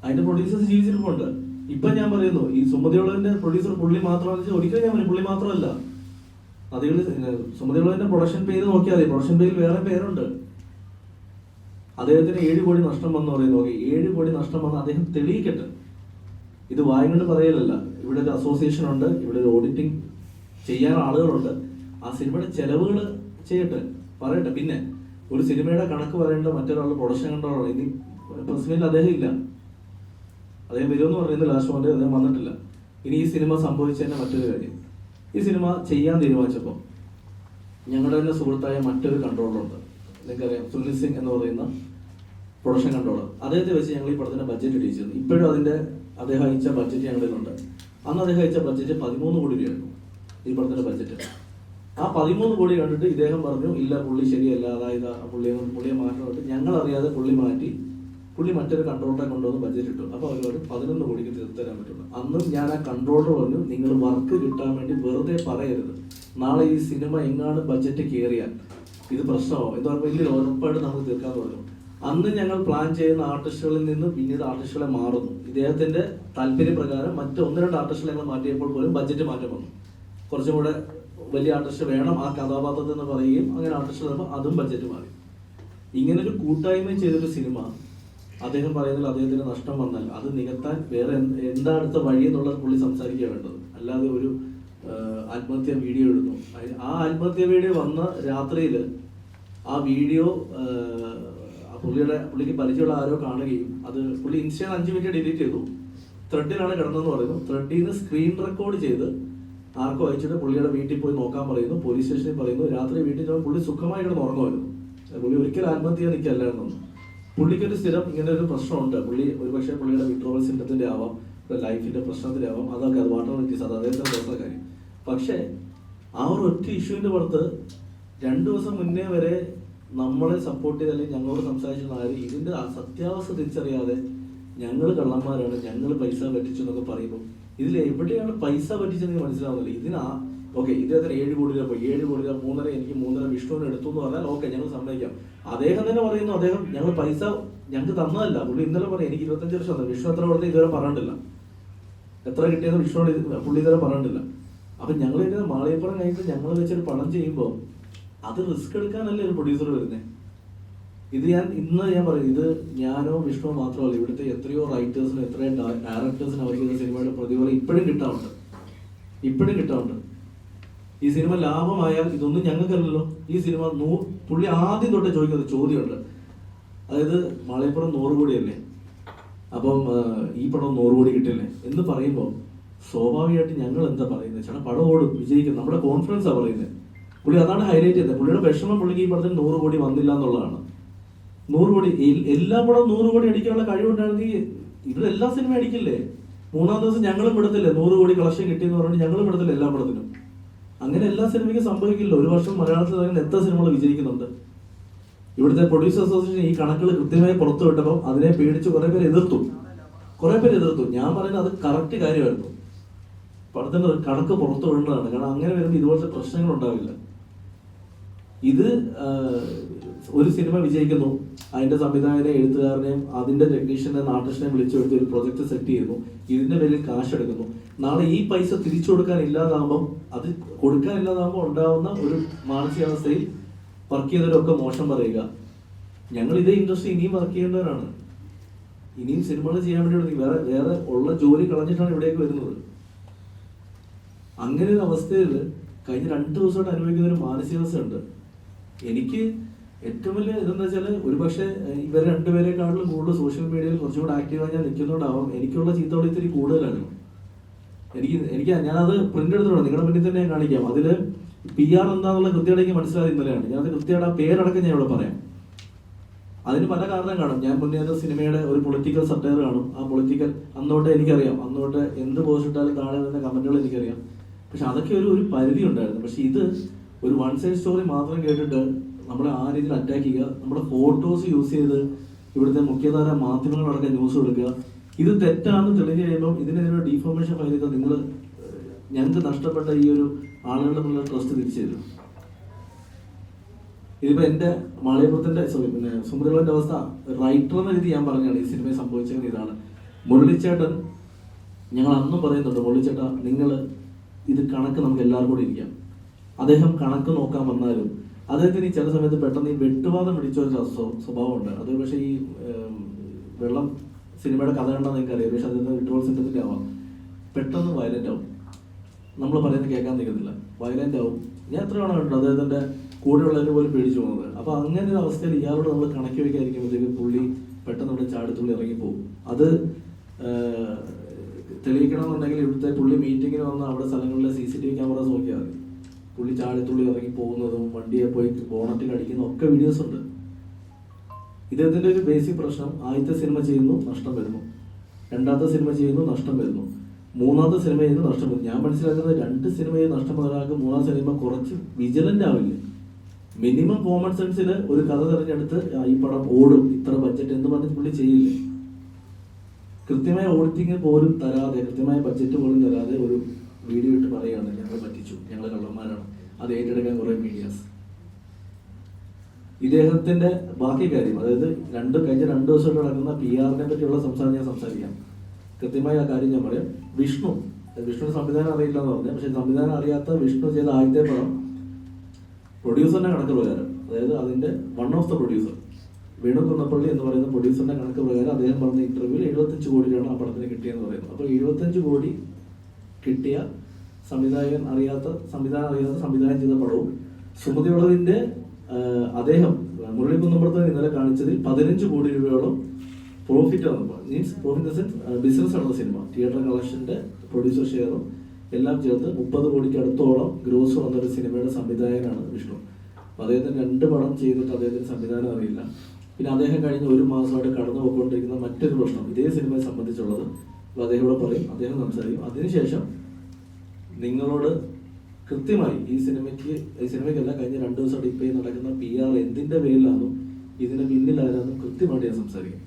അതിന്റെ പ്രൊഡ്യൂസേഴ്സ് ജീവിച്ചിരിപ്പുണ്ട്. ഇപ്പൊ ഞാൻ പറയുന്നു ഈ സുമതി വളവിന്റെ പ്രൊഡ്യൂസർ പുള്ളി മാത്രമാണെന്ന് ഒരിക്കലും ഞാൻ പറയും പുള്ളി മാത്രമല്ല. നദികളിൽ സുമതി വളവിന്റെ പ്രൊഡക്ഷൻ പേര് നോക്കിയാൽ മതി, പ്രൊഡക്ഷൻ പേരിൽ വേറെ പേരുണ്ട്. അദ്ദേഹത്തിന് 7 കോടി നഷ്ടം വന്ന് പറയുന്നു. ഓക്കെ, 7 കോടി നഷ്ടം വന്ന് അദ്ദേഹം തെളിയിക്കട്ടെ. ഇത് വായം കൊണ്ട് പറയലല്ല. ഇവിടെ ഒരു അസോസിയേഷൻ ഉണ്ട്, ഇവിടെ ഒരു ഓഡിറ്റിംഗ് ചെയ്യാൻ ആളുകളുണ്ട്. ആ സിനിമയുടെ ചെലവുകൾ ചെയ്യട്ടെ, പറയട്ടെ. പിന്നെ ഒരു സിനിമയുടെ കണക്ക് പറയേണ്ട മറ്റൊരാളുടെ പ്രൊഡക്ഷൻ കണ്ടോളാണ്. ഇനി പ്രസ് മീറ്റിൽ അദ്ദേഹം ഇല്ല, അദ്ദേഹം വരുമെന്ന് പറയുന്നത് ലാസ്റ്റ് മൊമെന്റ് അദ്ദേഹം വന്നിട്ടില്ല. ഇനി ഈ സിനിമ സംഭവിച്ചതിന്റെ മറ്റൊരു കാര്യം, ഈ സിനിമ ചെയ്യാൻ തീരുമാനിച്ചപ്പോൾ ഞങ്ങളുടെ തന്നെ സുഹൃത്തായ മറ്റൊരു കൺട്രോളറുണ്ട്, നിങ്ങൾക്കറിയാം, സുനിൽ സിംഗ് എന്ന് പറയുന്ന പ്രൊഡക്ഷൻ കൺട്രോളർ. അദ്ദേഹത്തെ വെച്ച് ഞങ്ങൾ ഈ പടത്തിന്റെ ബഡ്ജറ്റ് ഇടിച്ചിരുന്നു. ഇപ്പോഴും അദ്ദേഹം അയച്ച ബഡ്ജറ്റ് ഞങ്ങളിലുണ്ട്. അന്ന് അദ്ദേഹം അയച്ച ബഡ്ജറ്റ് 13 കോടി രൂപയായിരുന്നു ഈ പടത്തിന്റെ ബഡ്ജറ്റ്. ആ 13 കോടി കണ്ടിട്ട് ഇദ്ദേഹം പറഞ്ഞു ഇല്ല പുള്ളി ശരിയല്ല, അതായത് പുള്ളിയെ മാറ്റണമെന്നിട്ട് ഞങ്ങൾ അറിയാതെ പുള്ളി മറ്റൊരു കൺട്രോളറെ കൊണ്ടുവന്ന് ബഡ്ജറ്റ് ഇട്ടു. അപ്പോൾ അവർ 11 കോടിക്ക് തീർത്ത് തരാൻ പറ്റുള്ളൂ. അന്നും ഞാൻ ആ കൺട്രോളർ പറഞ്ഞു നിങ്ങൾ വർക്ക് കിട്ടാൻ വേണ്ടി വെറുതെ പറയരുത്, നാളെ ഈ സിനിമ എങ്ങാണ് ബഡ്ജറ്റ് കയറിയാൽ ഇത് പ്രശ്നമാവും എന്ന് പറയുമ്പോൾ ഇല്ല ഉറപ്പായിട്ട് നമുക്ക് തീർക്കാന്ന് പറഞ്ഞു. അന്ന് ഞങ്ങൾ പ്ലാൻ ചെയ്യുന്ന ആർട്ടിസ്റ്റുകളിൽ നിന്ന് പിന്നീട് ആർട്ടിസ്റ്റുകളെ മാറുന്നു. ഇദ്ദേഹത്തിന്റെ താല്പര്യപ്രകാരം മറ്റ് 1-2 ആർട്ടിസ്റ്റുകളെ ഞങ്ങൾ മാറ്റിയപ്പോൾ പോലും ബഡ്ജറ്റ് മാറ്റം വന്നു. കുറച്ചും കൂടെ വലിയ ആർട്ടിസ്റ്റ് വേണം ആ കഥാപാത്രത്തിൽ എന്ന് പറയുകയും അങ്ങനെ ആർട്ടിസ്റ്റ് വരുമ്പോൾ അതും ബഡ്ജറ്റ് മാറി. ഇങ്ങനൊരു കൂട്ടായ്മ ചെയ്തൊരു സിനിമ അദ്ദേഹം പറയുന്നതിൽ അദ്ദേഹത്തിന് നഷ്ടം വന്നാൽ അത് നികത്താൻ വേറെ എന്താ അടുത്ത വഴി എന്നുള്ളത് പുള്ളി സംസാരിക്കുക വേണ്ടത്. അല്ലാതെ ഒരു ആത്മഹത്യ വീഡിയോ ഇടുന്നു. ആ ആത്മഹത്യ വീഡിയോ വന്ന രാത്രിയിൽ ആ വീഡിയോ പുള്ളിക്ക് പരിചയമുള്ള ആരോ കാണുകയും അത് പുള്ളി ഇൻസ്റ്റയിൽ 5 മിനിറ്റ് ഡിലീറ്റ് ചെയ്തു. ത്രെഡിലാണ് കിടന്നതെന്ന് പറയുന്നു. ത്രെഡിൽ നിന്ന് സ്ക്രീൻ റെക്കോർഡ് ചെയ്ത് ആർക്കും അയച്ചിട്ട് പുള്ളിയുടെ വീട്ടിൽ പോയി നോക്കാൻ പറയുന്നു. പോലീസ് സ്റ്റേഷനിൽ പറയുന്നു. രാത്രി വീട്ടിൽ ചെന്ന് പുള്ളി സുഖമായി കിടന്ന് ഉറങ്ങുമായിരുന്നു. പുള്ളി ഒരിക്കലും ആത്മഹത്യ നിൽക്കല്ലായിരുന്നു. പുള്ളിക്കൊരു സ്ഥിരം ഇങ്ങനെ ഒരു പ്രശ്നമുണ്ട്. പുള്ളി ഒരുപക്ഷെ പുള്ളിയുടെ വിഡ്രോവൽ സിംറ്റത്തിന്റെ ആവാം, ലൈഫിന്റെ പ്രശ്നത്തിന്റെ ആവാം, അതൊക്കെ അത് വാട്ടർ വെറ്റീസ് അത് അദ്ദേഹത്തിന്റെ ദിവസത്തെ കാര്യം. പക്ഷേ ആ ഒരു ഒറ്റ ഇഷ്യൂവിന്റെ പുറത്ത് 2 ദിവസം മുന്നേ വരെ നമ്മളെ സപ്പോർട്ട് ചെയ്ത് അല്ലെങ്കിൽ ഞങ്ങളോട് സംസാരിച്ചിരുന്ന ആര് ഇതിന്റെ സത്യാവസ്ഥ തിരിച്ചറിയാതെ ഞങ്ങൾ കള്ളന്മാരാണ്, ഞങ്ങൾ പൈസ പറ്റിച്ചു എന്നൊക്കെ പറയുമ്പോൾ ഇതിൽ എവിടെയാണ് പൈസ പറ്റിച്ചെന്ന് മനസ്സിലാവുന്നില്ല. ഓക്കെ ഇദ്ദേഹത്തിന് 7 കോടി രൂപ പോയി, 7 കോടി രൂപ 3.5 എനിക്ക് 3.5 വിഷ്ണുവിന് എടുത്തു എന്ന് പറഞ്ഞാൽ ഓക്കെ ഞങ്ങൾ സമ്മതിക്കാം. അദ്ദേഹം തന്നെ പറയുന്നു ഞങ്ങൾ പൈസ ഞങ്ങൾക്ക് തന്നതല്ല. പുള്ളി ഇന്നലെ പറയും എനിക്ക് 25 ലക്ഷം തന്നു. വിഷ്ണു എത്ര കൊടുത്ത് ഇതുവരെ പറഞ്ഞിട്ടില്ല, എത്ര കിട്ടിയെന്ന് വിഷ്ണുവോട് പുള്ളി ഇതുവരെ പറഞ്ഞിട്ടില്ല. അപ്പൊ ഞങ്ങൾ ഇതിന് മാളികപ്പുറം കഴിഞ്ഞിട്ട് ഞങ്ങൾ വെച്ചൊരു പണം ചെയ്യുമ്പോൾ അത് റിസ്ക് എടുക്കാനല്ലേ ഒരു പ്രൊഡ്യൂസർ വരുന്നത്. ഇത് ഞാൻ പറയും, ഇത് ഞാനോ വിഷ്ണു മാത്രമല്ല, ഇവിടുത്തെ എത്രയോ റൈറ്റേഴ്സിനും എത്രയോ ഡയറക്ടേഴ്സിനും അവർക്ക് ഈ സിനിമയുടെ പ്രതിഫലം ഇപ്പോഴും കിട്ടാറുണ്ട്. ഈ സിനിമ ലാഭമായാൽ ഇതൊന്നും ഞങ്ങൾക്കല്ലല്ലോ. ഈ സിനിമ പുള്ളി ആദ്യം തൊട്ടേ ചോദിക്കുന്ന ചോദ്യമുണ്ട്. അതായത് മാളികപ്പുറം 100 കോടിയല്ലേ, അപ്പം ഈ പടം 100 കോടി കിട്ടില്ലേ എന്ന് പറയുമ്പോൾ സ്വാഭാവികമായിട്ട് ഞങ്ങൾ എന്താ പറയുന്നത്, ചേട്ടാ പടം ഓടും വിജയിക്കും, നമ്മുടെ കോൺഫിഡൻസാണ് പറയുന്നത്. പുള്ളി അതാണ് ഹൈലൈറ്റ് ചെയ്തത്. പുള്ളിയുടെ വിഷമം പുള്ളിക്ക് ഈ പടത്തിന് 100 കോടി വന്നില്ല എന്നുള്ളതാണ്. 100 കോടി എല്ലാ പടവും 100 കോടി അടിക്കാനുള്ള കഴിവുണ്ടായിരുന്നെങ്കിൽ ഇവിടെ എല്ലാ സിനിമ അടിക്കില്ലേ. 3-ാം ദിവസം ഞങ്ങളും വിടത്തില്ലേ 100 കോടി കളക്ഷൻ കിട്ടിയെന്ന് പറഞ്ഞിട്ട് ഞങ്ങളും വിടത്തില്ല എല്ലാ പടത്തിനും. അങ്ങനെ എല്ലാ സിനിമയ്ക്കും സംഭവിക്കില്ല. ഒരു വർഷം മലയാളത്തിൽ തന്നെ എത്ര സിനിമകൾ വിജയിക്കുന്നുണ്ട്. ഇവിടുത്തെ പ്രൊഡ്യൂസർ അസോസിയേഷൻ ഈ കണക്കുകൾ കൃത്യമായി പുറത്തു വിട്ടപ്പോൾ അതിനെ പേടിച്ച് കുറെ പേര് എതിർത്തു. ഞാൻ പറയുന്നത് അത് കറക്റ്റ് കാര്യമായിരുന്നു. പടത്തിന്റെ കണക്ക് പുറത്തു വിടേണ്ടതാണ്. കാരണം അങ്ങനെ വരുമ്പോൾ ഇതുപോലത്തെ പ്രശ്നങ്ങൾ ഉണ്ടാവില്ല. ഇത് ഒരു സിനിമ വിജയിക്കുന്നു, അതിന്റെ സംവിധായകനെ എഴുത്തുകാരനെയും അതിന്റെ ടെക്നീഷ്യനെയും ആർട്ടിസ്റ്റിനെയും വിളിച്ചു വരുത്തി ഒരു പ്രൊജക്ട് സെറ്റ് ചെയ്യുന്നു, ഇതിന്റെ പേരിൽ കാശ് എടുക്കുന്നു. നാളെ ഈ പൈസ തിരിച്ചു കൊടുക്കാനില്ലാതാകുമ്പോൾ ഉണ്ടാവുന്ന ഒരു മാനസികാവസ്ഥയിൽ വർക്ക് ചെയ്തവരൊക്കെ മോശം പറയുക. ഞങ്ങൾ ഇതേ ഇൻഡസ്ട്രി ഇനിയും വർക്ക് ചെയ്യേണ്ടവരാണ്. ഇനിയും സിനിമകൾ ചെയ്യാൻ വേണ്ടി വേറെ ഉള്ള ജോലി കളഞ്ഞിട്ടാണ് ഇവിടേക്ക് വരുന്നത്. അങ്ങനെ ഒരു അവസ്ഥയിൽ കഴിഞ്ഞ 2 ദിവസമായിട്ട് അനുഭവിക്കുന്ന ഒരു മാനസികാവസ്ഥയുണ്ട്. എനിക്ക് ഏറ്റവും വലിയ ഇതെന്ന് വെച്ചാൽ ഒരുപക്ഷെ ഇവർ 2 പേരെക്കാട്ടിലും കൂടുതൽ സോഷ്യൽ മീഡിയയിൽ കുറച്ചുകൂടെ ആക്റ്റീവായി ഞാൻ നിൽക്കുന്നതുകൊണ്ടാവാം എനിക്കുള്ള ചീത്തവിളി ഇത്തിരി കൂടുതലാണ്. ഞാനത് പ്രിന്റ് എടുത്തിട്ടുണ്ട്, നിങ്ങളുടെ മുന്നിൽ തന്നെ ഞാൻ കാണിക്കാം. അതില് PR എന്താന്നുള്ള കൃത്യമായിട്ട് മനസ്സിലായത് ഇന്നലെയാണ്. ഞാനത് കൃത്യമായിട്ട് ആ പേരടക്കം ഞാൻ ഇവിടെ പറയാം. അതിന് പല കാരണം കാണും. ഞാൻ മുന്നേ സിനിമയുടെ ഒരു പൊളിറ്റിക്കൽ സട്ടയർ കാണും. ആ പൊളിറ്റിക്കൽ അന്നോട്ട് എനിക്കറിയാം, അന്നോട്ട് എന്ത് പോസ്റ്റ് ഇട്ടാലും താഴെ വരുന്ന കമന്റുകൾ എനിക്കറിയാം. പക്ഷെ അതൊക്കെ ഒരു പരിധി ഉണ്ടായിരുന്നു. പക്ഷെ ഇത് ഒരു 1 സൈഡ് സ്റ്റോറി മാത്രം കേട്ടിട്ട് നമ്മളെ ആ രീതിയിൽ അറ്റാക്ക് ചെയ്യുക, നമ്മുടെ ഫോട്ടോസ് യൂസ് ചെയ്ത് ഇവിടുത്തെ മുഖ്യധാര മാധ്യമങ്ങളടക്കം ന്യൂസ് കൊടുക്കുക, ഇത് തെറ്റാണെന്ന് തെളിഞ്ഞു കഴിയുമ്പോൾ ഇതിനെതിരെ ഡീഫോമേഷൻ ഫയൽ ചെയ്താൽ ഞങ്ങൾക്ക് നഷ്ടപ്പെട്ട ഈ ഒരു ആളുകളുടെ മുന്നിലുള്ള ട്രസ്റ്റ് തിരിച്ചു തരും. ഇതിപ്പോ എന്റെ മാളികപ്പുറത്തിന്റെ സുമൃതകളുടെ അവസ്ഥ റൈറ്റർ എന്ന രീതി ഞാൻ പറഞ്ഞാണ് ഈ സിനിമയെ സംഭവിച്ചത് ഇതാണ്. മുരളിച്ചേട്ടൻ ഞങ്ങൾ അന്നും പറയുന്നുണ്ട്, മുരളിച്ചേട്ടാ നിങ്ങൾ ഇത് കണക്ക് നമുക്ക് എല്ലാവർക്കും കൂടി ഇരിക്കാം. അദ്ദേഹം കണക്ക് നോക്കാൻ വന്നാലും അദ്ദേഹത്തിന് ഈ ചില സമയത്ത് പെട്ടെന്ന് ഈ വെട്ടുവാദം പിടിച്ച ഒരു സ്വഭാവമുണ്ട്. അത് പക്ഷേ ഈ വെള്ളം സിനിമയുടെ കഥ കണ്ടാൽ നിങ്ങൾക്ക് അറിയാം. പക്ഷെ അതിന് വിട്രോൾ സിൻറ്റത്തിന്റെ ആവാം, പെട്ടെന്ന് വയലന്റ് ആവും. നമ്മൾ പറയുന്നത് കേൾക്കാൻ നിൽക്കുന്നില്ല, വയലന്റ് ആവും. ഞാൻ എത്ര തവണ കണ്ടു അദ്ദേഹത്തിന്റെ കൂടെയുള്ളതിന് പോലും പേടിച്ചു പോകുന്നത്. അപ്പൊ അങ്ങനെ ഒരു അവസ്ഥയിൽ ഇയാളോട് നമ്മൾ കണക്കി വയ്ക്കാതിരിക്കുമ്പോഴത്തേക്ക് പുള്ളി പെട്ടെന്ന് നമ്മുടെ ചാടിത്തുള്ളി ഇറങ്ങിപ്പോകും. അത് തെളിയിക്കണമെന്നുണ്ടെങ്കിൽ ഇവിടുത്തെ പുള്ളി മീറ്റിങ്ങിന് വന്ന അവിടെ സ്ഥലങ്ങളിലെ CCTV ക്യാമറാസ് നോക്കിയാൽ മതി. പുള്ളി ചാടിത്തുള്ളി ഇറങ്ങി പോകുന്നതും വണ്ടിയെ പോയി ബോണറ്റിൽ അടിക്കുന്നതും ഒക്കെ വീഡിയോസ് ഉണ്ട്. ഇദ്ദേഹത്തിന്റെ ഒരു ബേസിക് പ്രശ്നം, ആദ്യത്തെ സിനിമ ചെയ്യുന്നു, നഷ്ടം വരുന്നു, രണ്ടാമത്തെ സിനിമ ചെയ്യുന്നു, നഷ്ടം വരുന്നു, മൂന്നാമത്തെ സിനിമ ചെയ്യുന്നു, നഷ്ടം വരുന്നു. ഞാൻ മനസ്സിലാക്കുന്നത് 2 സിനിമയിൽ നഷ്ടം വന്ന ഒരാൾക്ക് 3-ാം സിനിമ കുറച്ച് വിജിലന്റ് ആവില്ലേ? മിനിമം കോമൺ സെൻസിൽ ഒരു കഥ തിരഞ്ഞെടുത്ത് ഈ പടം ഓടും, ഇത്ര ബഡ്ജറ്റ് എന്ന് പറഞ്ഞ് പുള്ളി ചെയ്യില്ലേ? കൃത്യമായ ഓഡിറ്റിംഗ് പോലും തരാതെ, കൃത്യമായ ബഡ്ജറ്റ് പോലും തരാതെ ഒരു വീഡിയോ ഇട്ട് പറയുകയാണ് ഞങ്ങൾ പറ്റിച്ചു, ഞങ്ങൾ കള്ളന്മാരാണ്, അത് ഏറ്റെടുക്കാൻ കുറെ മീഡിയാസ്. ഇദ്ദേഹത്തിന്റെ ബാക്കി കാര്യം, അതായത് കഴിഞ്ഞ 2 ദിവസമായിട്ട് നടക്കുന്ന PR-നെ പറ്റിയുള്ള സംസാരം ഞാൻ സംസാരിക്കാം. കൃത്യമായ ആ കാര്യം ഞാൻ പറയാം. വിഷ്ണുവിന് സംവിധാനം അറിയില്ല എന്ന് പറഞ്ഞാൽ, പക്ഷെ സംവിധാനം അറിയാത്ത വിഷ്ണു ചെയ്ത ആദ്യത്തെ പടം പ്രൊഡ്യൂസറിന്റെ കണക്ക് പ്രകാരം, അതായത് അതിന്റെ one of the producer Venu Kunnappally എന്ന് പറയുന്ന പ്രൊഡ്യൂസറിന്റെ കണക്ക് പ്രകാരം അദ്ദേഹം പറഞ്ഞ ഇന്റർവ്യൂവിൽ 75 കോടി രൂപയാണ് ആ പടത്തിന് കിട്ടിയെന്ന് പറയുന്നത്. അപ്പോൾ 75 കോടി കിട്ടിയ സംവിധാനം അറിയാത്ത സംവിധാനം ചെയ്ത പടവും സുമതി വളവിന്റെ അദ്ദേഹം മുരളി കുന്നപ്പുറത്ത് ഇന്നലെ കാണിച്ചതിൽ 15 കോടി രൂപയോളം പ്രോഫിറ്റ് വന്നപ്പോൾ, means profit in the sense business ആണ് സിനിമ, തിയേറ്റർ കളക്ഷന്റെ പ്രൊഡ്യൂസർ ഷെയറും എല്ലാം ചേർത്ത് 30 കോടിക്ക് അടുത്തോളം ഗ്രോസ് വന്നൊരു സിനിമയുടെ സംവിധായകനാണ് വിഷ്ണു. അപ്പോൾ അദ്ദേഹത്തിന് 2 പടം ചെയ്തിട്ട് അദ്ദേഹത്തിന് സംവിധാനം അറിയില്ല. പിന്നെ അദ്ദേഹം കഴിഞ്ഞ 1 മാസമായിട്ട് കടന്നു പോയിക്കൊണ്ടിരിക്കുന്ന മറ്റൊരു പ്രശ്നം ഇതേ സിനിമയെ സംബന്ധിച്ചുള്ളത്. അപ്പോൾ അദ്ദേഹം ഇവിടെ പറയും, അദ്ദേഹം സംസാരിക്കും. അതിനുശേഷം നിങ്ങളോട് കൃത്യമായി ഈ സിനിമയ്ക്കല്ല കഴിഞ്ഞ 2 ദിവസമായിട്ട് ഇപ്പോൾ നടക്കുന്ന PR എന്തിന്റെ പേരിലാണെന്നും ഇതിന് പിന്നിലായിരുന്നു കൃത്യമായിട്ട് ഞാൻ സംസാരിക്കും.